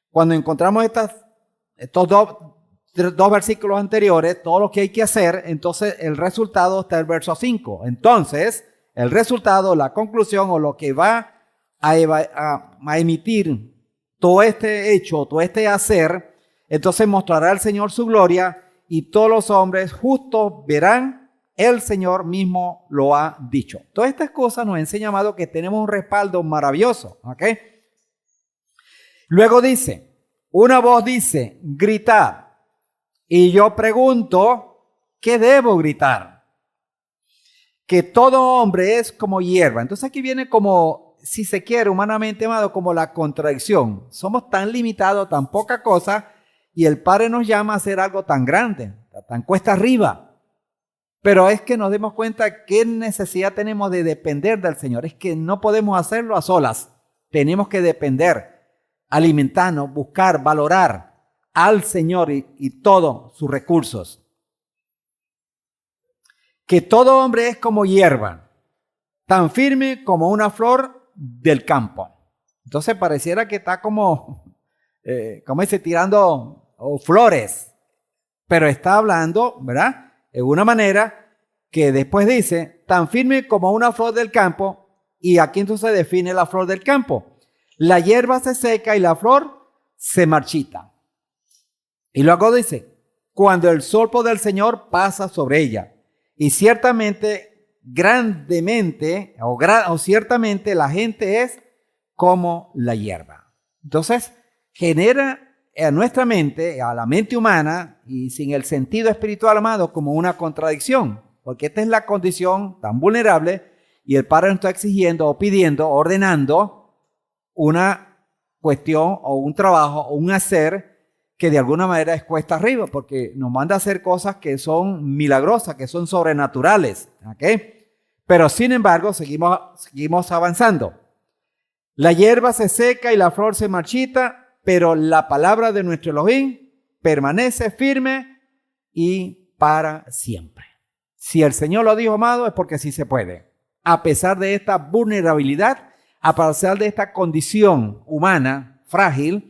Cuando encontramos estos dos versículos anteriores, todo lo que hay que hacer, entonces el resultado está en el verso 5. Entonces, el resultado, la conclusión o lo que va a emitir todo este hecho, todo este hacer, entonces mostrará el Señor su gloria y todos los hombres justos verán, el Señor mismo lo ha dicho. Todas estas cosas nos enseñan, amado, que tenemos un respaldo maravilloso. ¿Ok? Luego dice, una voz dice, gritad. Y yo pregunto, ¿qué debo gritar? Que todo hombre es como hierba. Entonces aquí viene como, si se quiere humanamente, amado, como la contradicción. Somos tan limitados, tan poca cosa, y el Padre nos llama a hacer algo tan grande, tan cuesta arriba. Pero es que nos demos cuenta qué necesidad tenemos de depender del Señor. Es que no podemos hacerlo a solas. Tenemos que depender, alimentarnos, buscar, valorar al Señor y todos sus recursos. Que todo hombre es como hierba, tan firme como una flor del campo. Entonces pareciera que está como dice, tirando flores, pero está hablando, ¿verdad? De una manera que después dice, tan firme como una flor del campo, y aquí entonces define la flor del campo. La hierba se seca y la flor se marchita. Y luego dice, cuando el soplo del Señor pasa sobre ella, y ciertamente, grandemente, o ciertamente la gente es como la hierba. Entonces, genera a nuestra mente, a la mente humana, y sin el sentido espiritual, amado, como una contradicción, porque esta es la condición tan vulnerable, y el Padre nos está exigiendo, o pidiendo, ordenando una cuestión, o un trabajo, o un hacer, que de alguna manera es cuesta arriba, porque nos manda a hacer cosas que son milagrosas, que son sobrenaturales, ¿ok? Pero sin embargo, seguimos avanzando. La hierba se seca y la flor se marchita, pero la palabra de nuestro Elohim permanece firme y para siempre. Si el Señor lo dijo, amado, es porque sí se puede. A pesar de esta vulnerabilidad, a pesar de esta condición humana frágil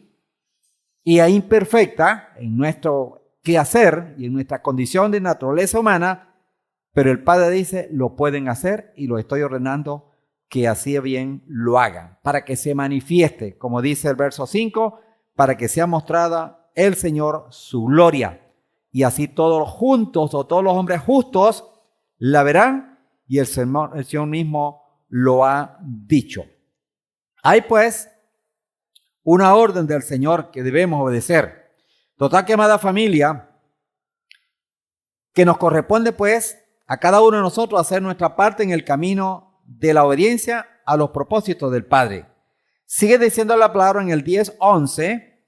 y imperfecta en nuestro quehacer y en nuestra condición de naturaleza humana, pero el Padre dice, lo pueden hacer y lo estoy ordenando que así bien lo hagan, para que se manifieste, como dice el verso 5, para que sea mostrada el Señor su gloria. Y así todos juntos, o todos los hombres justos, la verán, y el Señor mismo lo ha dicho. Hay pues una orden del Señor que debemos obedecer. Total que, amada familia, que nos corresponde pues a cada uno de nosotros hacer nuestra parte en el camino de la obediencia a los propósitos del Padre. Sigue diciendo la palabra en el 10:11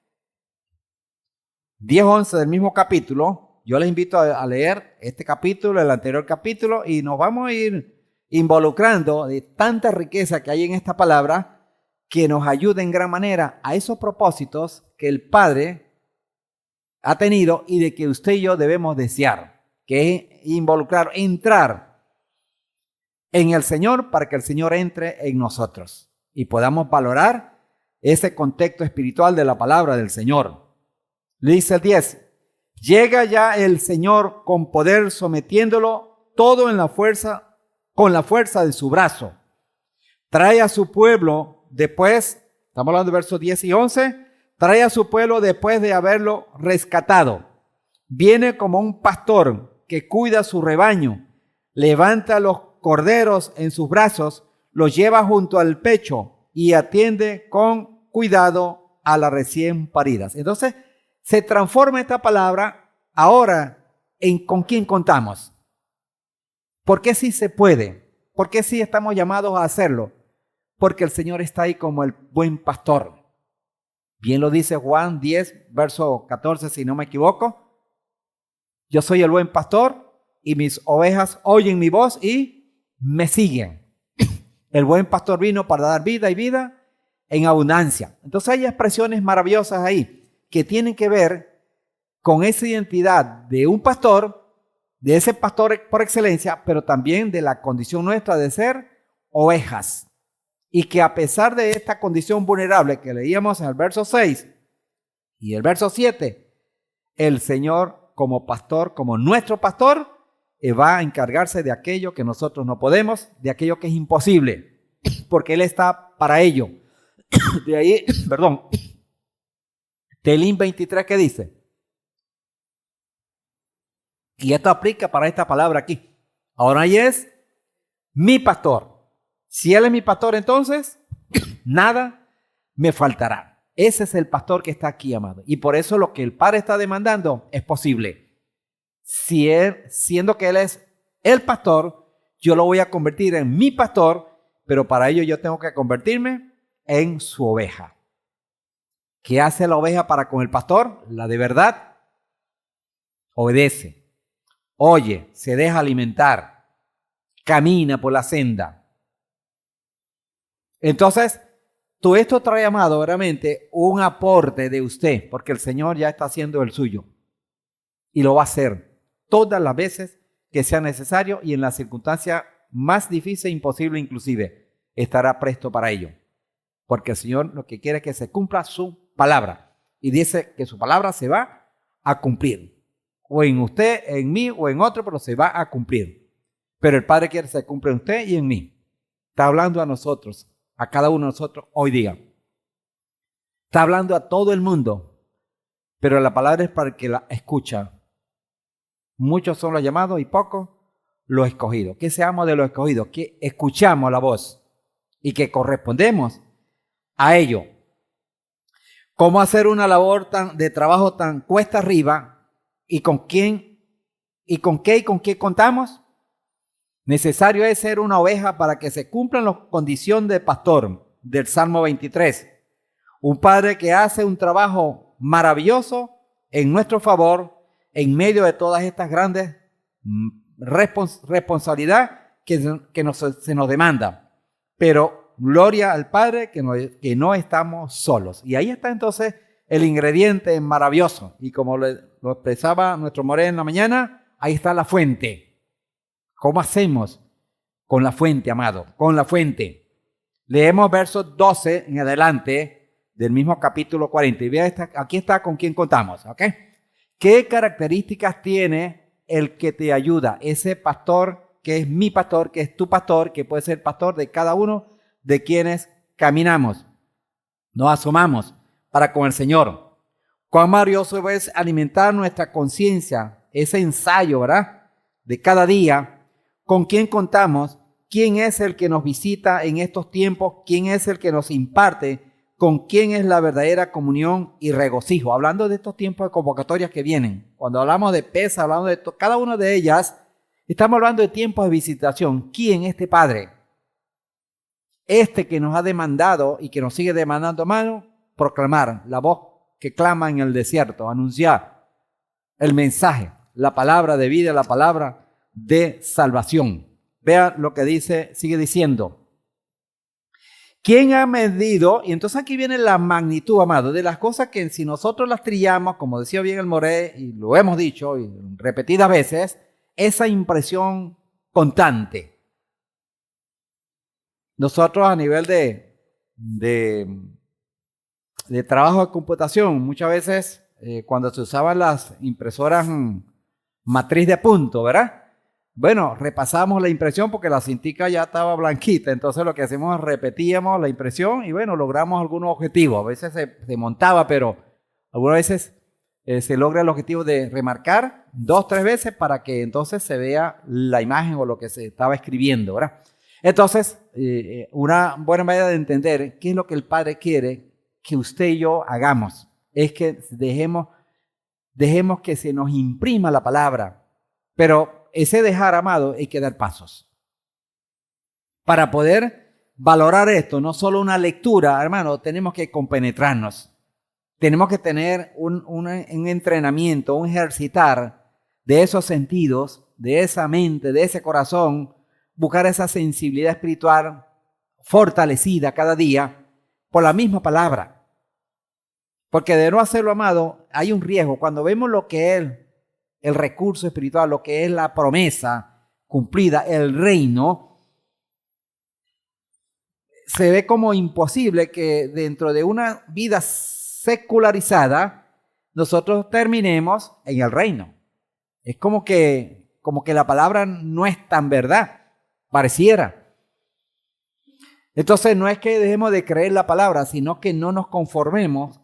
del mismo capítulo. Yo les invito a leer este capítulo, el anterior capítulo, y nos vamos a ir involucrando de tanta riqueza que hay en esta palabra que nos ayuda en gran manera a esos propósitos que el Padre ha tenido y de que usted y yo debemos desear, que es involucrar, entrar en el Señor para que el Señor entre en nosotros y podamos valorar ese contexto espiritual de la palabra del Señor. Le dice el 10, llega ya el Señor con poder, sometiéndolo todo en la fuerza, con la fuerza de su brazo. Trae a su pueblo después, estamos hablando de versos 10 y 11, trae a su pueblo después de haberlo rescatado. Viene como un pastor que cuida su rebaño, levanta los corderos en sus brazos, los lleva junto al pecho y atiende con cuidado a las recién paridas. Entonces, se transforma esta palabra ahora en con quién contamos. ¿Por qué sí se puede? ¿Por qué sí estamos llamados a hacerlo? Porque el Señor está ahí como el buen pastor. Bien lo dice Juan 10, verso 14, si no me equivoco. Yo soy el buen pastor y mis ovejas oyen mi voz y me siguen. El buen pastor vino para dar vida y vida en abundancia. Entonces hay expresiones maravillosas ahí que tienen que ver con esa identidad de un pastor de ese pastor por excelencia, pero también de la condición nuestra de ser ovejas. Y que a pesar de esta condición vulnerable que leíamos en el verso 6 y el verso 7, el Señor como pastor, como nuestro pastor, va a encargarse de aquello que nosotros no podemos, de aquello que es imposible, porque Él está para ello. De ahí, perdón, Telín 23, ¿qué dice? Y esto aplica para esta palabra aquí. Ahora ahí es mi pastor. Si Él es mi pastor, entonces nada me faltará. Ese es el pastor que está aquí, amado. Y por eso lo que el Padre está demandando es posible. Si Él, siendo que Él es el pastor, yo lo voy a convertir en mi pastor, pero para ello yo tengo que convertirme en su oveja. ¿Qué hace la oveja para con el pastor? La de verdad. Obedece, oye, se deja alimentar, camina por la senda. Entonces, todo esto trae, amado, verdaderamente un aporte de usted, porque el Señor ya está haciendo el suyo. Y lo va a hacer todas las veces que sea necesario y en la circunstancia más difícil e imposible inclusive, estará presto para ello. Porque el Señor lo que quiere es que se cumpla su palabra. Y dice que su palabra se va a cumplir. O en usted, en mí o en otro, pero se va a cumplir. Pero el Padre quiere que se cumpla en usted y en mí. Está hablando a nosotros, a cada uno de nosotros hoy día. Está hablando a todo el mundo, pero la palabra es para el que la escucha. Muchos son los llamados y pocos los escogidos. Que seamos de los escogidos, que escuchamos la voz y que correspondemos a ello. ¿Cómo hacer una labor de trabajo tan cuesta arriba y con quién y con qué contamos? Necesario es ser una oveja para que se cumplan las condiciones de pastor del Salmo 23. Un padre que hace un trabajo maravilloso en nuestro favor en medio de todas estas grandes responsabilidades que se nos demanda. Pero gloria al Padre que no estamos solos. Y ahí está entonces el ingrediente maravilloso. Y como lo expresaba nuestro Moreno en la mañana, ahí está la fuente. ¿Cómo hacemos? Con la fuente, amado, con la fuente. Leemos versos 12 en adelante del mismo capítulo 40. Y vea, aquí está con quién contamos, ¿ok? ¿Qué características tiene el que te ayuda? Ese pastor que es mi pastor, que es tu pastor, que puede ser pastor de cada uno de quienes caminamos, nos asomamos para con el Señor. Cuán maravilloso es alimentar nuestra conciencia, ese ensayo, ¿verdad? De cada día. ¿Con quién contamos? ¿Quién es el que nos visita en estos tiempos? ¿Quién es el que nos imparte? ¿Con quién es la verdadera comunión y regocijo? Hablando de estos tiempos de convocatorias que vienen. Cuando hablamos de PESA, hablando de cada una de ellas, estamos hablando de tiempos de visitación. ¿Quién es este Padre? Este que nos ha demandado y que nos sigue demandando, hermano, proclamar la voz que clama en el desierto, anunciar el mensaje, la palabra de vida, la palabra de salvación. Vea lo que dice, sigue diciendo. ¿Quién ha medido? Y entonces aquí viene la magnitud, amado, de las cosas que si nosotros las trillamos, como decía bien el Moré, y lo hemos dicho y repetidas veces, esa impresión constante. Nosotros a nivel de trabajo de computación, muchas veces cuando se usaban las impresoras matriz de punto, ¿verdad? Bueno, repasamos la impresión porque la cintica ya estaba blanquita, entonces lo que hacemos es repetíamos la impresión y bueno, logramos algunos objetivos. A veces se montaba, pero algunas veces se logra el objetivo de remarcar 2 o 3 veces para que entonces se vea la imagen o lo que se estaba escribiendo, ¿verdad? Entonces, una buena manera de entender qué es lo que el Padre quiere que usted y yo hagamos es que dejemos que se nos imprima la palabra, pero ese dejar, amado, hay que dar pasos. Para poder valorar esto, no solo una lectura, hermano, tenemos que compenetrarnos. Tenemos que tener un entrenamiento, un ejercitar de esos sentidos, de esa mente, de ese corazón, buscar esa sensibilidad espiritual fortalecida cada día por la misma palabra. Porque de no hacerlo, amado, hay un riesgo. Cuando vemos lo que Él el recurso espiritual, lo que es la promesa cumplida, el reino, se ve como imposible que dentro de una vida secularizada nosotros terminemos en el reino. Es como que la palabra no es tan verdad, pareciera. Entonces no es que dejemos de creer la palabra, sino que no nos conformemos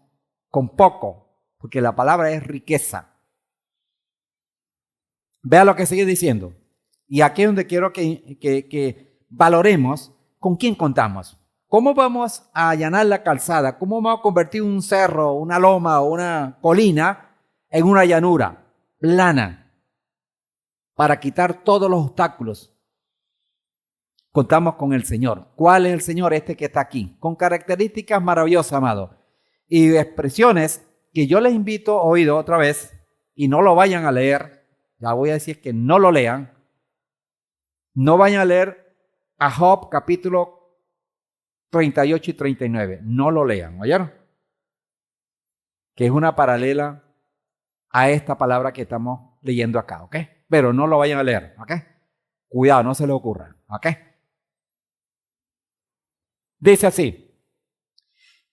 con poco, porque la palabra es riqueza. Vea lo que sigue diciendo. Y aquí es donde quiero que valoremos con quién contamos. ¿Cómo vamos a allanar la calzada? ¿Cómo vamos a convertir un cerro, una loma o una colina en una llanura plana para quitar todos los obstáculos? Contamos con el Señor. ¿Cuál es el Señor? Este que está aquí, con características maravillosas, amado, y expresiones que yo les invito a oír otra vez, y no lo vayan a leer. Ya voy a decir que no lo lean. No vayan a leer a Job capítulo 38 y 39. No lo lean, ¿oyeron? Que es una paralela a esta palabra que estamos leyendo acá, ¿ok? Pero no lo vayan a leer, ¿ok? Cuidado, no se les ocurra, ¿ok? Dice así: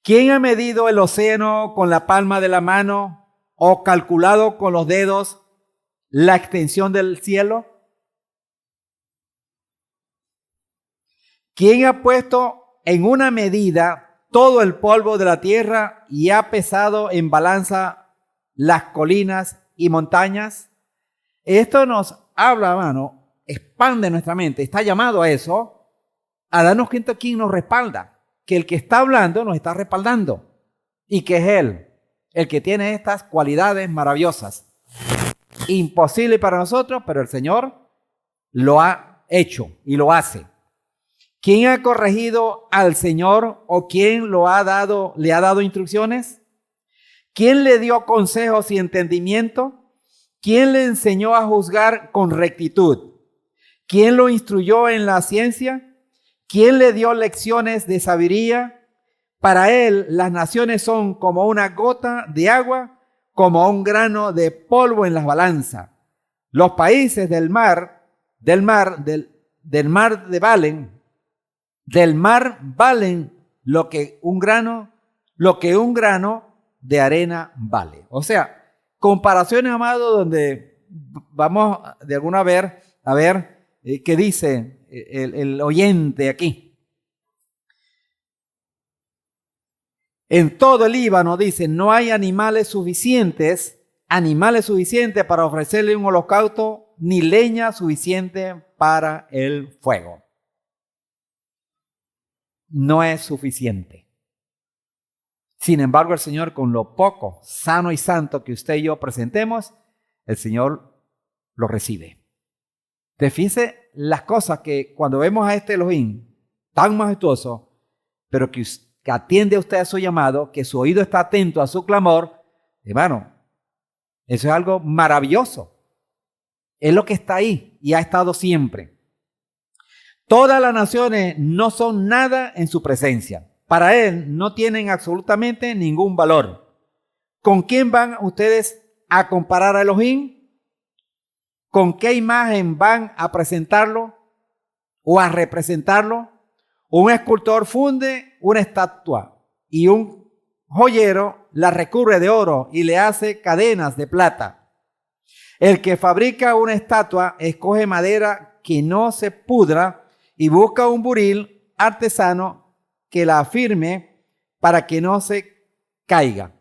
¿quién ha medido el océano con la palma de la mano o calculado con los dedos la extensión del cielo? ¿Quién ha puesto en una medida todo el polvo de la tierra y ha pesado en balanza las colinas y montañas? Esto nos habla, hermano, expande nuestra mente. Está llamado a eso, a darnos cuenta quién nos respalda, que el que está hablando nos está respaldando y que es Él, el que tiene estas cualidades maravillosas. Imposible para nosotros, pero el Señor lo ha hecho y lo hace. ¿Quién ha corregido al Señor o quién le ha dado instrucciones? ¿Quién le dio consejos y entendimiento? ¿Quién le enseñó a juzgar con rectitud? ¿Quién lo instruyó en la ciencia? ¿Quién le dio lecciones de sabiduría? Para él las naciones son como una gota de agua, como un grano de polvo en las balanzas. Los países del mar valen lo que un grano de arena vale. O sea, comparaciones, amado, donde vamos de alguna vez a ver qué dice el oyente aquí. En todo el Líbano, dice, no hay animales suficientes para ofrecerle un holocausto, ni leña suficiente para el fuego. No es suficiente. Sin embargo, el Señor, con lo poco sano y santo que usted y yo presentemos, el Señor lo recibe. Te fíjese las cosas que cuando vemos a este Elohim tan majestuoso, pero que atiende a usted a su llamado, que su oído está atento a su clamor, hermano, eso es algo maravilloso. Es lo que está ahí y ha estado siempre. Todas las naciones no son nada en su presencia. Para Él no tienen absolutamente ningún valor. ¿Con quién van ustedes a comparar a Elohim? ¿Con qué imagen van a presentarlo o a representarlo? Un escultor funde una estatua y un joyero la recubre de oro y le hace cadenas de plata. El que fabrica una estatua escoge madera que no se pudra y busca un buril artesano que la afirme para que no se caiga.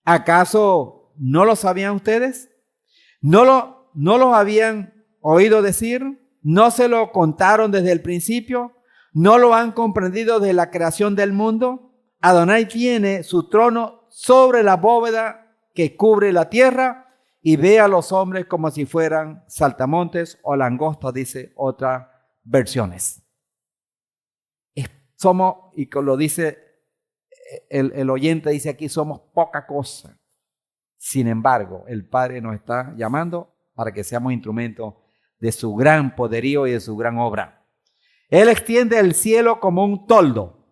¿Acaso no lo sabían ustedes? ¿No los habían oído decir? ¿No se lo contaron desde el principio? ¿No lo han comprendido desde la creación del mundo? Adonai tiene su trono sobre la bóveda que cubre la tierra y ve a los hombres como si fueran saltamontes o langostas, dice otras versiones. Somos, y lo dice el oyente, dice aquí, somos poca cosa. Sin embargo, el Padre nos está llamando para que seamos instrumentos de su gran poderío y de su gran obra. Él extiende el cielo como un toldo,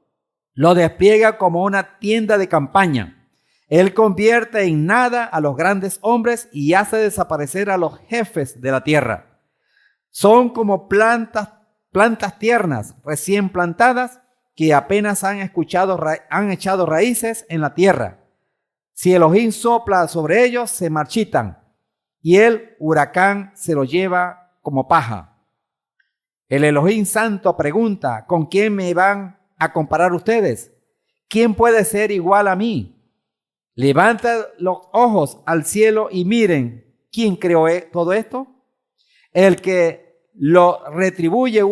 lo despliega como una tienda de campaña, Él convierte en nada a los grandes hombres y hace desaparecer a los jefes de la tierra. Son como plantas tiernas, recién plantadas, que apenas han echado raíces en la tierra. Si Elohim sopla sobre ellos, se marchitan, y el huracán se los lleva como paja. El Elohim Santo pregunta: ¿con quién me van a comparar ustedes? ¿Quién puede ser igual a mí? Levanta los ojos al cielo y miren, ¿quién creó todo esto? El que lo distribuye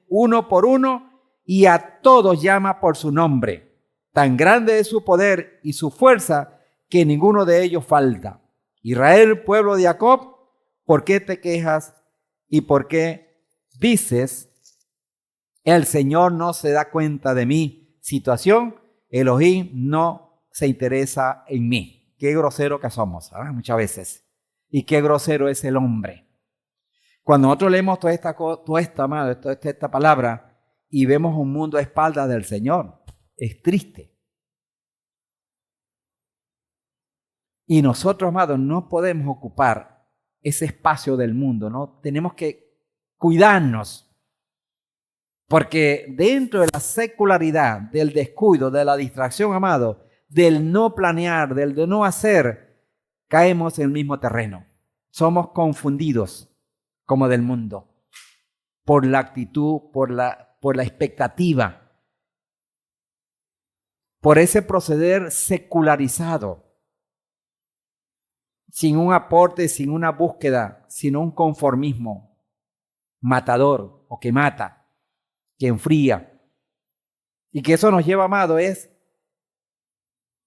uno por uno y a todos llama por su nombre. Tan grande es su poder y su fuerza que ninguno de ellos falta. Israel, pueblo de Jacob, ¿por qué te quejas y por qué dices, el Señor no se da cuenta de mi situación? Elohim no se interesa en mí. Qué grosero que somos, ¿verdad? Muchas veces. Y qué grosero es el hombre. Cuando nosotros leemos toda esta palabra y vemos un mundo a espaldas del Señor, es triste. Y nosotros, amados, no podemos ocupar ese espacio del mundo, ¿no? Tenemos que cuidarnos. Porque dentro de la secularidad, del descuido, de la distracción, amado, del no planear, del de no hacer, caemos en el mismo terreno. Somos confundidos como del mundo por la actitud, por la expectativa, por ese proceder secularizado, sin un aporte, sin una búsqueda, sino un conformismo matador o que mata, que enfría. Y que eso nos lleva, amado, es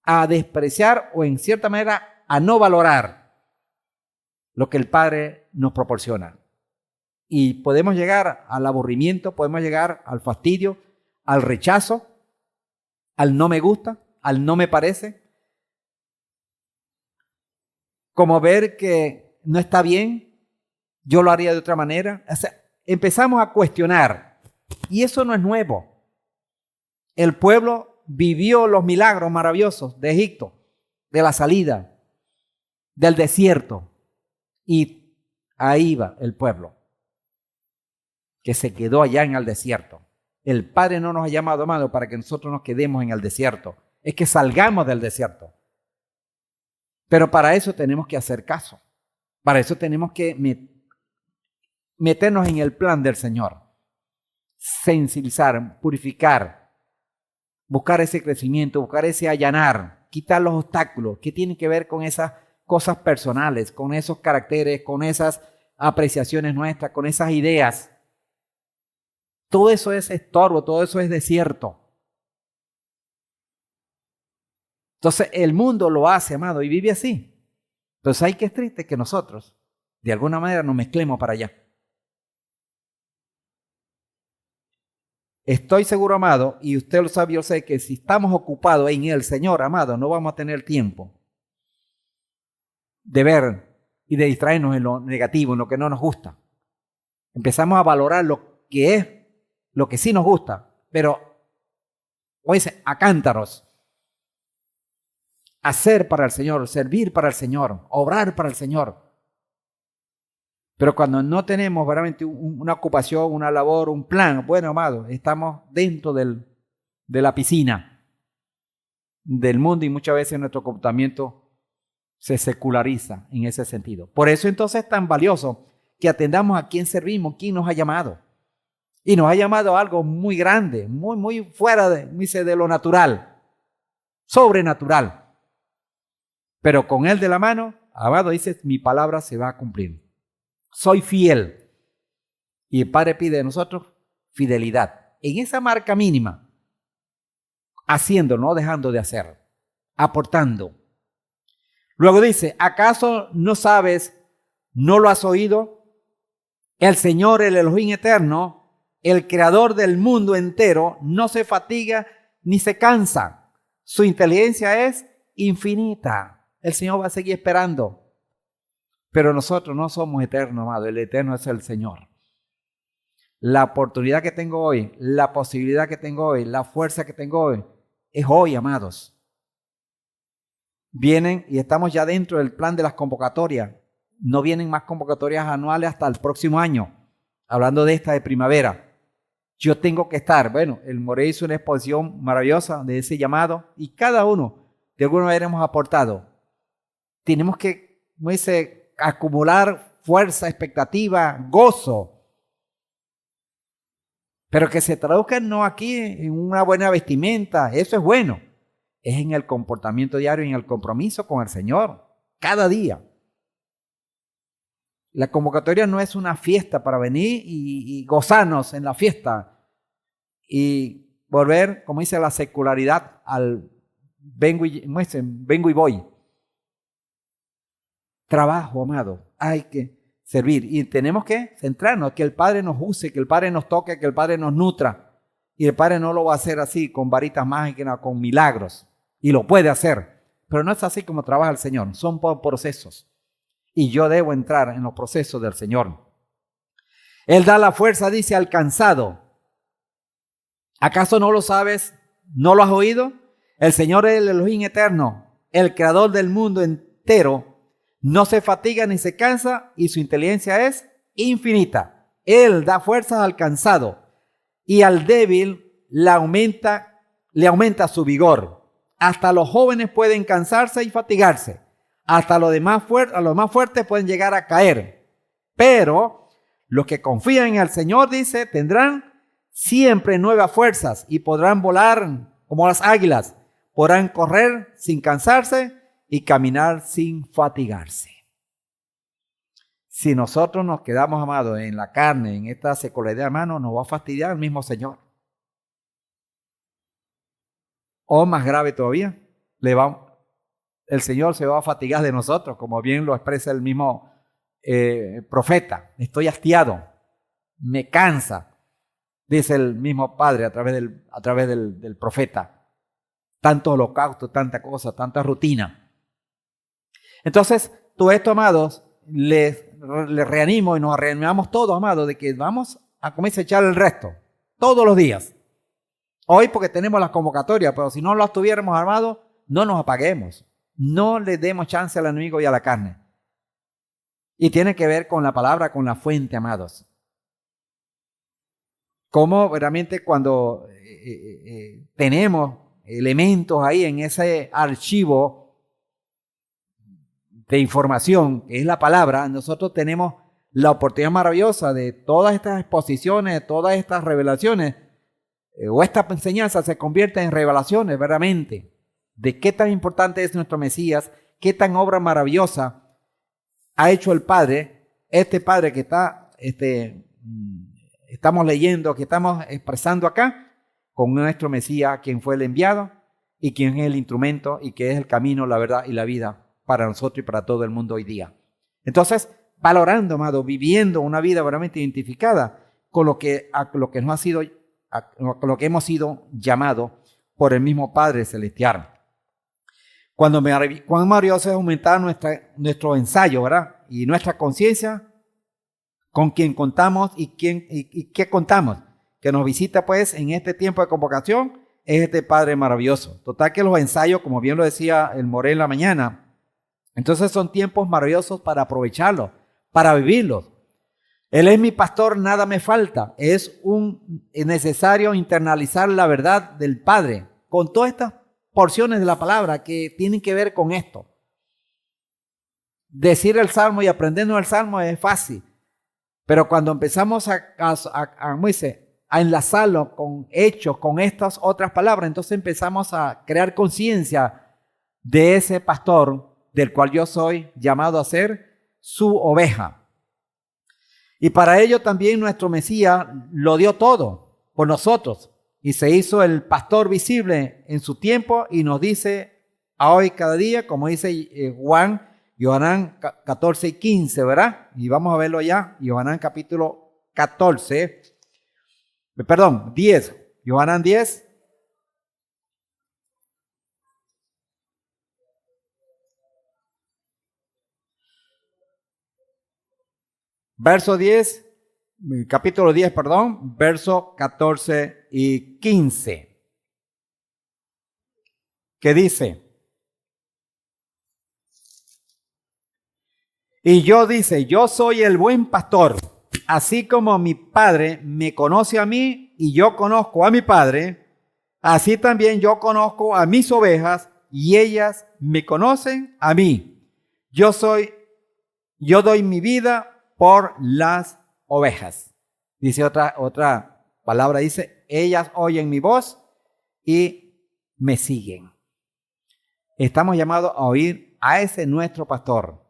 a despreciar o en cierta manera a no valorar lo que el Padre nos proporciona. Y podemos llegar al aburrimiento, podemos llegar al fastidio, al rechazo, al no me gusta, al no me parece. Como ver que no está bien, yo lo haría de otra manera. O sea, empezamos a cuestionar. Y eso no es nuevo. El pueblo vivió los milagros maravillosos de Egipto, de la salida, del desierto. Y ahí va el pueblo, que se quedó allá en el desierto. El Padre no nos ha llamado, amado, para que nosotros nos quedemos en el desierto. Es que salgamos del desierto. Pero para eso tenemos que hacer caso. Para eso tenemos que meternos en el plan del Señor. Sensibilizar, purificar, buscar ese crecimiento, buscar ese allanar, quitar los obstáculos que tienen que ver con esas cosas personales, con esos caracteres, con esas apreciaciones nuestras, con esas ideas. Todo eso es estorbo, todo eso es desierto. Entonces el mundo lo hace, amado, y vive así. Entonces hay que es triste que nosotros, de alguna manera, nos mezclemos para allá. Estoy seguro, amado, y usted lo sabe, yo sé que si estamos ocupados en el Señor, amado, no vamos a tener tiempo de ver y de distraernos en lo negativo, en lo que no nos gusta. Empezamos a valorar lo que es, lo que sí nos gusta, pero, oye, a cántaros. Hacer para el Señor, servir para el Señor, obrar para el Señor. Pero cuando no tenemos realmente una ocupación, una labor, un plan, bueno, amado, estamos dentro de la piscina del mundo y muchas veces nuestro comportamiento se seculariza en ese sentido. Por eso entonces es tan valioso que atendamos a quién servimos, quién nos ha llamado. Y nos ha llamado a algo muy grande, muy fuera de lo natural, sobrenatural. Pero con Él de la mano, amado, dice, mi palabra se va a cumplir. Soy fiel. Y el Padre pide de nosotros fidelidad. En esa marca mínima, haciendo, no dejando de hacer, aportando. Luego dice, ¿acaso no sabes, no lo has oído? El Señor, el Elohim eterno, el creador del mundo entero, no se fatiga ni se cansa. Su inteligencia es infinita. El Señor va a seguir esperando. Pero nosotros no somos eternos, amado. El eterno es el Señor. La oportunidad que tengo hoy, la posibilidad que tengo hoy, la fuerza que tengo hoy, es hoy, amados. Vienen y estamos ya dentro del plan de las convocatorias. No vienen más convocatorias anuales hasta el próximo año. Hablando de esta de primavera. Yo tengo que estar. Bueno, el More hizo una exposición maravillosa de ese llamado y cada uno de alguna manera hemos aportado. Tenemos que, como dice, acumular fuerza, expectativa, gozo. Pero que se traduzca no aquí en una buena vestimenta. Eso es bueno. Es en el comportamiento diario y en el compromiso con el Señor, cada día. La convocatoria no es una fiesta para venir y gozarnos en la fiesta y volver, como dice la secularidad, al vengo y voy. Trabajo, amado, hay que servir y tenemos que centrarnos, que el Padre nos use, que el Padre nos toque, que el Padre nos nutra. Y el Padre no lo va a hacer así, con varitas mágicas, con milagros. Y lo puede hacer, pero no es así como trabaja el Señor, son por procesos. Y yo debo entrar en los procesos del Señor. Él da la fuerza, dice, al cansado. ¿Acaso no lo sabes? ¿No lo has oído? El Señor es el Elohim eterno, el creador del mundo entero. No se fatiga ni se cansa y su inteligencia es infinita. Él da fuerzas al cansado y al débil le aumenta su vigor. Hasta los jóvenes pueden cansarse y fatigarse. Hasta los más fuertes pueden llegar a caer. Pero los que confían en el Señor, dice, tendrán siempre nuevas fuerzas y podrán volar como las águilas. Podrán correr sin cansarse y caminar sin fatigarse. Si nosotros nos quedamos, amados, en la carne, en esta secularidad, hermano, nos va a fastidiar el mismo Señor. O más grave todavía, el Señor se va a fatigar de nosotros, como bien lo expresa el mismo profeta. Estoy hastiado, me cansa, dice el mismo Padre a través del profeta. Tanto holocausto, tanta cosa, tanta rutina. Entonces, todo esto, amados, les reanimo y nos reanimamos todos, amados, de que vamos a comenzar a echar el resto, todos los días. Hoy porque tenemos las convocatorias, pero si no las tuviéramos, armados, no nos apaguemos. No le demos chance al enemigo y a la carne. Y tiene que ver con la palabra, con la fuente, amados. Como realmente cuando tenemos elementos ahí en ese archivo de información, que es la palabra, nosotros tenemos la oportunidad maravillosa de todas estas exposiciones, de todas estas revelaciones, o esta enseñanza se convierte en revelaciones verdaderamente de qué tan importante es nuestro Mesías, qué tan obra maravillosa ha hecho el Padre, este Padre que estamos leyendo, que estamos expresando acá, con nuestro Mesías, quien fue el enviado y quien es el instrumento y que es el camino, la verdad y la vida para nosotros y para todo el mundo hoy día. Entonces, valorando, amado, viviendo una vida verdaderamente identificada con lo que nos ha sido, con lo que hemos sido llamados por el mismo Padre Celestial. Cuán maravilloso es aumentar nuestro ensayo, ¿verdad? Y nuestra conciencia con quien contamos y qué contamos. Que nos visita pues en este tiempo de convocación es este Padre maravilloso. Total que los ensayos, como bien lo decía el More en la mañana, entonces son tiempos maravillosos para aprovecharlos, para vivirlos. Él es mi pastor, nada me falta. Es necesario internalizar la verdad del Padre con todas estas porciones de la palabra que tienen que ver con esto. Decir el Salmo y aprendernos el Salmo es fácil, pero cuando empezamos a enlazarlo con hechos, con estas otras palabras, entonces empezamos a crear conciencia de ese pastor del cual yo soy llamado a ser su oveja. Y para ello también nuestro Mesías lo dio todo por nosotros y se hizo el pastor visible en su tiempo y nos dice a hoy cada día, como dice Yohanan 14 y 15, ¿verdad? Y vamos a verlo ya, Yohanan capítulo 10, Yohanan 10. Verso 10, capítulo 10, perdón, verso 14 y 15. que dice, y yo dice, yo soy el buen pastor, así como mi Padre me conoce a mí y yo conozco a mi Padre, así también yo conozco a mis ovejas y ellas me conocen a mí. Yo doy mi vida por las ovejas. Dice otra palabra, dice, ellas oyen mi voz y me siguen. Estamos llamados a oír a ese nuestro pastor,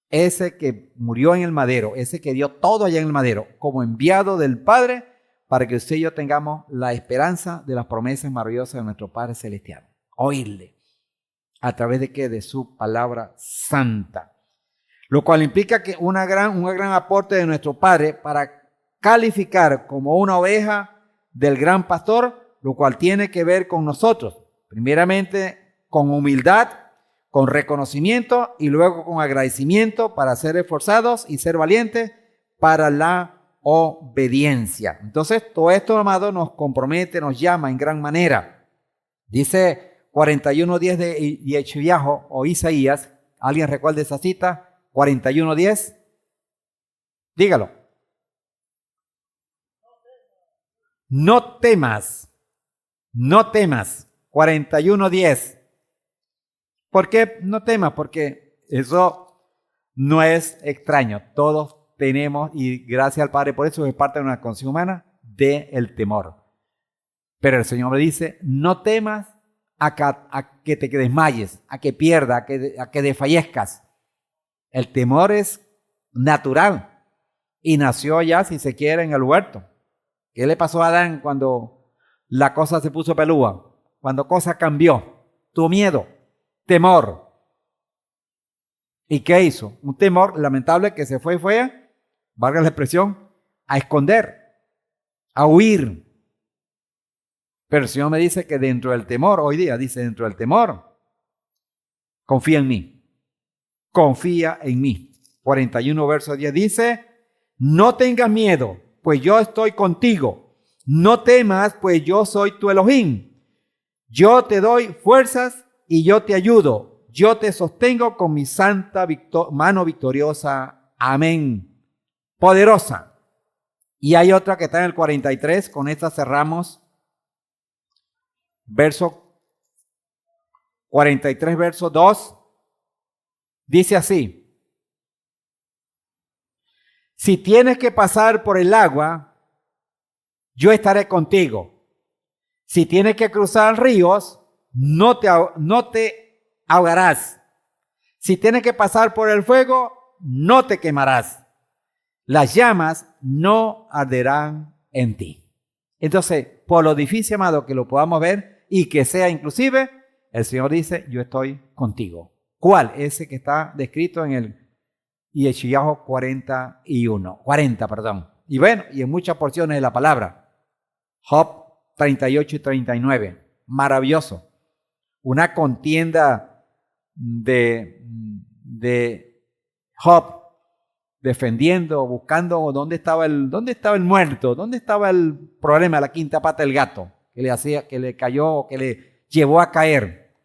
ese que murió en el madero, ese que dio todo allá en el madero, como enviado del Padre, para que usted y yo tengamos la esperanza de las promesas maravillosas de nuestro Padre Celestial. Oírle. ¿A través de qué? De su palabra santa. Lo cual implica que un gran aporte de nuestro Padre para calificar como una oveja del gran pastor, lo cual tiene que ver con nosotros. Primeramente, con humildad, con reconocimiento y luego con agradecimiento para ser esforzados y ser valientes para la obediencia. Entonces, todo esto, amado, nos compromete, nos llama en gran manera. Dice 41:10 de Yeshayahu o Isaías. ¿Alguien recuerda esa cita? 41:10. Dígalo. No temas. No temas. 41:10. ¿Por qué no temas? Porque eso no es extraño. Todos tenemos, y gracias al Padre por eso es parte de una condición humana, del temor. Pero el Señor me dice, no temas a que te desmayes, a que pierdas, a que desfallezcas. El temor es natural y nació ya, si se quiere, en el huerto. ¿Qué le pasó a Adán cuando la cosa se puso pelúa? Cuando cosa cambió, tuvo miedo. Temor. ¿Y qué hizo? Un temor lamentable que se fue, valga la expresión, a esconder, a huir. Pero el Señor me dice que dentro del temor, hoy día dice dentro del temor, confía en mí. Confía en mí. 41 verso 10 dice, no tengas miedo, pues yo estoy contigo. No temas, pues yo soy tu Elohim. Yo te doy fuerzas y yo te ayudo, yo te sostengo con mi santa mano victoriosa. Amén. Poderosa. Y hay otra que está en el 43, con esta cerramos. Verso 43, verso 2. Dice así. Si tienes que pasar por el agua, yo estaré contigo. Si tienes que cruzar ríos, no te ahogarás. Si tienes que pasar por el fuego, no te quemarás. Las llamas no arderán en ti. Entonces, por lo difícil, amado, que lo podamos ver y que sea inclusive, el Señor dice, yo estoy contigo. ¿Cuál? Ese que está descrito en el Yeshayahu 40. Y bueno, y en muchas porciones de la palabra. Job 38 y 39. Maravilloso. Una contienda de Job defendiendo, buscando dónde estaba el muerto, dónde estaba el problema, la quinta pata del gato que le cayó, que le llevó a caer.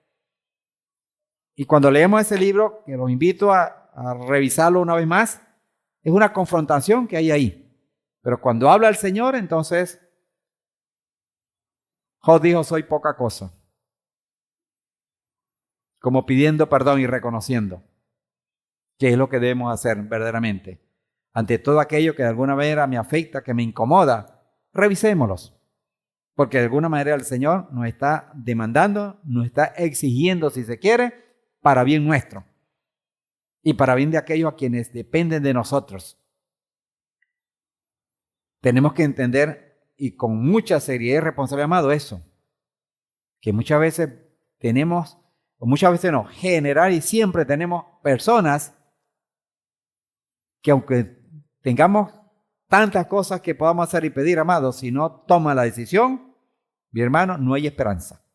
Y cuando leemos ese libro, que los invito a revisarlo una vez más, es una confrontación que hay ahí. Pero cuando habla el Señor, entonces Job dijo, soy poca cosa. Como pidiendo perdón y reconociendo qué es lo que debemos hacer verdaderamente. Ante todo aquello que de alguna manera me afecta, que me incomoda, revisémoslos. Porque de alguna manera el Señor nos está demandando, nos está exigiendo, si se quiere, para bien nuestro. Y para bien de aquellos a quienes dependen de nosotros. Tenemos que entender, y con mucha seriedad y responsabilidad, amado, eso. Que muchas veces tenemos, o muchas veces no, general y siempre tenemos personas que aunque tengamos tantas cosas que podamos hacer y pedir, amado, si no toma la decisión, mi hermano, no hay esperanza.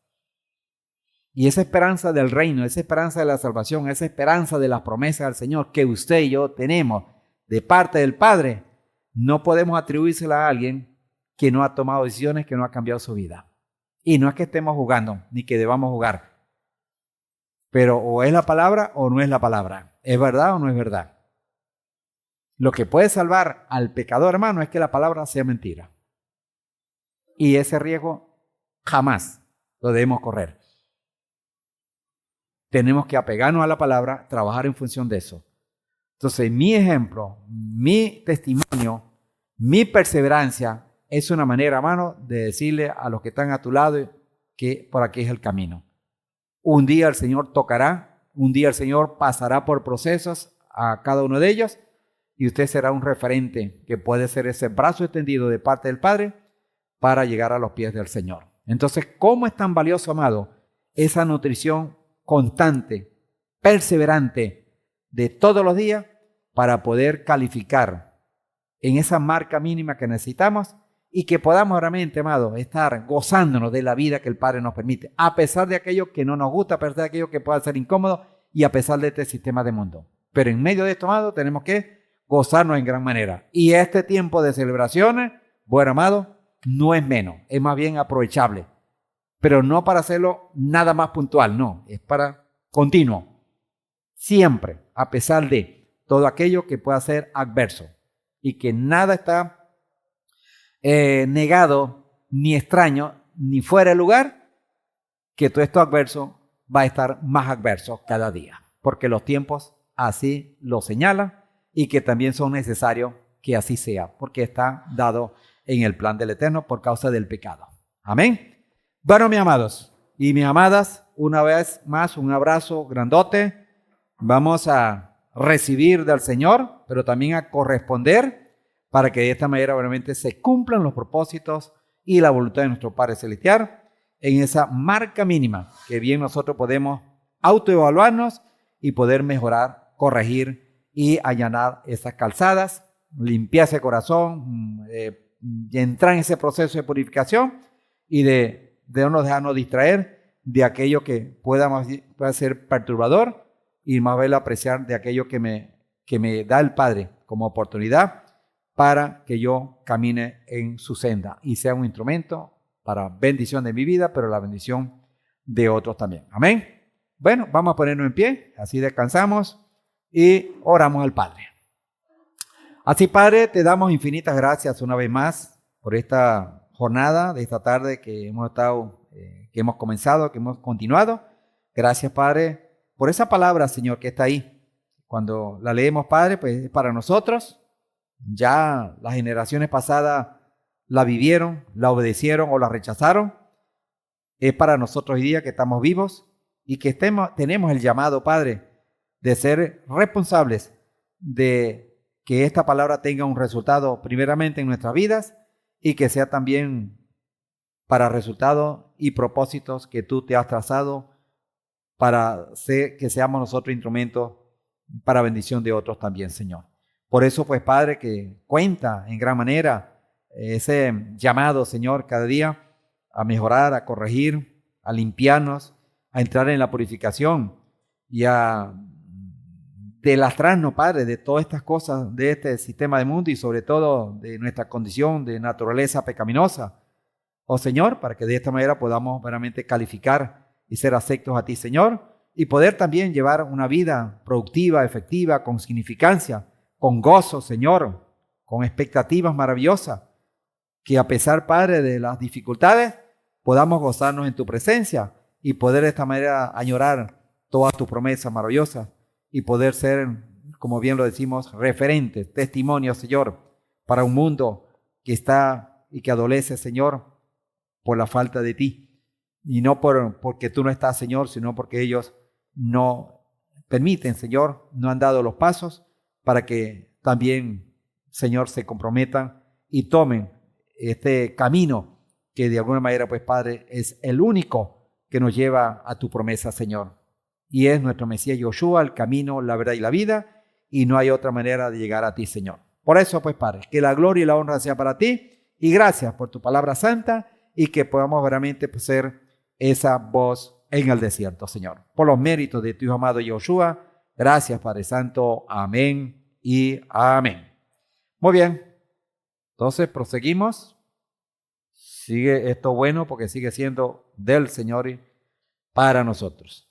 Y esa esperanza del reino, esa esperanza de la salvación, esa esperanza de las promesas del Señor que usted y yo tenemos de parte del Padre, no podemos atribuírsela a alguien que no ha tomado decisiones, que no ha cambiado su vida. Y no es que estemos jugando, ni que debamos jugar. Pero o es la palabra o no es la palabra. ¿Es verdad o no es verdad? Lo que puede salvar al pecador, hermano, es que la palabra sea mentira. Y ese riesgo jamás lo debemos correr. Tenemos que apegarnos a la palabra, trabajar en función de eso. Entonces, mi ejemplo, mi testimonio, mi perseverancia es una manera, hermano, de decirle a los que están a tu lado que por aquí es el camino. Un día el Señor tocará, un día el Señor pasará por procesos a cada uno de ellos y usted será un referente que puede ser ese brazo extendido de parte del Padre para llegar a los pies del Señor. Entonces, ¿cómo es tan valioso, amado, esa nutrición constante, perseverante de todos los días para poder calificar en esa marca mínima que necesitamos y que podamos realmente, amado, estar gozándonos de la vida que el Padre nos permite, a pesar de aquello que no nos gusta, a pesar de aquello que pueda ser incómodo y a pesar de este sistema de mundo? Pero en medio de esto, amado, tenemos que gozarnos en gran manera. Y este tiempo de celebraciones, bueno, amado, no es menos, es más bien aprovechable. Pero no para hacerlo nada más puntual, no, es para continuo. Siempre, a pesar de todo aquello que pueda ser adverso y que nada está negado, ni extraño, ni fuera de lugar, que todo esto adverso va a estar más adverso cada día, porque los tiempos así lo señalan y que también son necesarios que así sea, porque está dado en el plan del Eterno por causa del pecado. Amén. Bueno, mis amados y mis amadas, una vez más, un abrazo grandote. Vamos a recibir del Señor, pero también a corresponder para que de esta manera obviamente se cumplan los propósitos y la voluntad de nuestro Padre Celestial en esa marca mínima que bien nosotros podemos autoevaluarnos y poder mejorar, corregir y allanar esas calzadas, limpiar ese corazón, y entrar en ese proceso de purificación y de no dejarnos distraer de aquello que pueda ser perturbador y más bien apreciar de aquello que me da el Padre como oportunidad para que yo camine en su senda y sea un instrumento para bendición de mi vida, pero la bendición de otros también. Amén. Bueno, vamos a ponernos en pie, así descansamos y oramos al Padre. Así, Padre, te damos infinitas gracias una vez más por esta jornada de esta tarde que hemos estado, que hemos comenzado, que hemos continuado. Gracias, Padre, por esa palabra, Señor, que está ahí. Cuando la leemos, Padre, pues es para nosotros. Ya las generaciones pasadas la vivieron, la obedecieron o la rechazaron. Es para nosotros hoy día que estamos vivos y que tenemos el llamado, Padre, de ser responsables de que esta palabra tenga un resultado primeramente en nuestras vidas y que sea también para resultados y propósitos que tú te has trazado para que seamos nosotros instrumentos para bendición de otros también, Señor. Por eso, pues, Padre, que cuenta en gran manera ese llamado, Señor, cada día a mejorar, a corregir, a limpiarnos, a entrar en la purificación y a delastrarnos, Padre, de todas estas cosas de este sistema de mundo y sobre todo de nuestra condición de naturaleza pecaminosa. Oh Señor, para que de esta manera podamos verdaderamente calificar y ser aceptos a ti, Señor, y poder también llevar una vida productiva, efectiva, con significancia, con gozo, Señor, con expectativas maravillosas, que a pesar, Padre, de las dificultades, podamos gozarnos en tu presencia y poder de esta manera añorar todas tus promesas maravillosas y poder ser, como bien lo decimos, referentes, testimonios, Señor, para un mundo que está y que adolece, Señor, por la falta de ti. Y no porque tú no estás, Señor, sino porque ellos no permiten, Señor, no han dado los pasos para que también, Señor, se comprometan y tomen este camino que de alguna manera, pues, Padre, es el único que nos lleva a tu promesa, Señor. Y es nuestro Mesías Yoshua, el camino, la verdad y la vida, y no hay otra manera de llegar a ti, Señor. Por eso, pues, Padre, que la gloria y la honra sea para ti, y gracias por tu palabra santa, y que podamos verdaderamente, pues, ser esa voz en el desierto, Señor. Por los méritos de tu Hijo amado Yoshua, gracias, Padre Santo. Amén y amén. Muy bien. Entonces, proseguimos. Sigue esto bueno porque sigue siendo del Señor y para nosotros.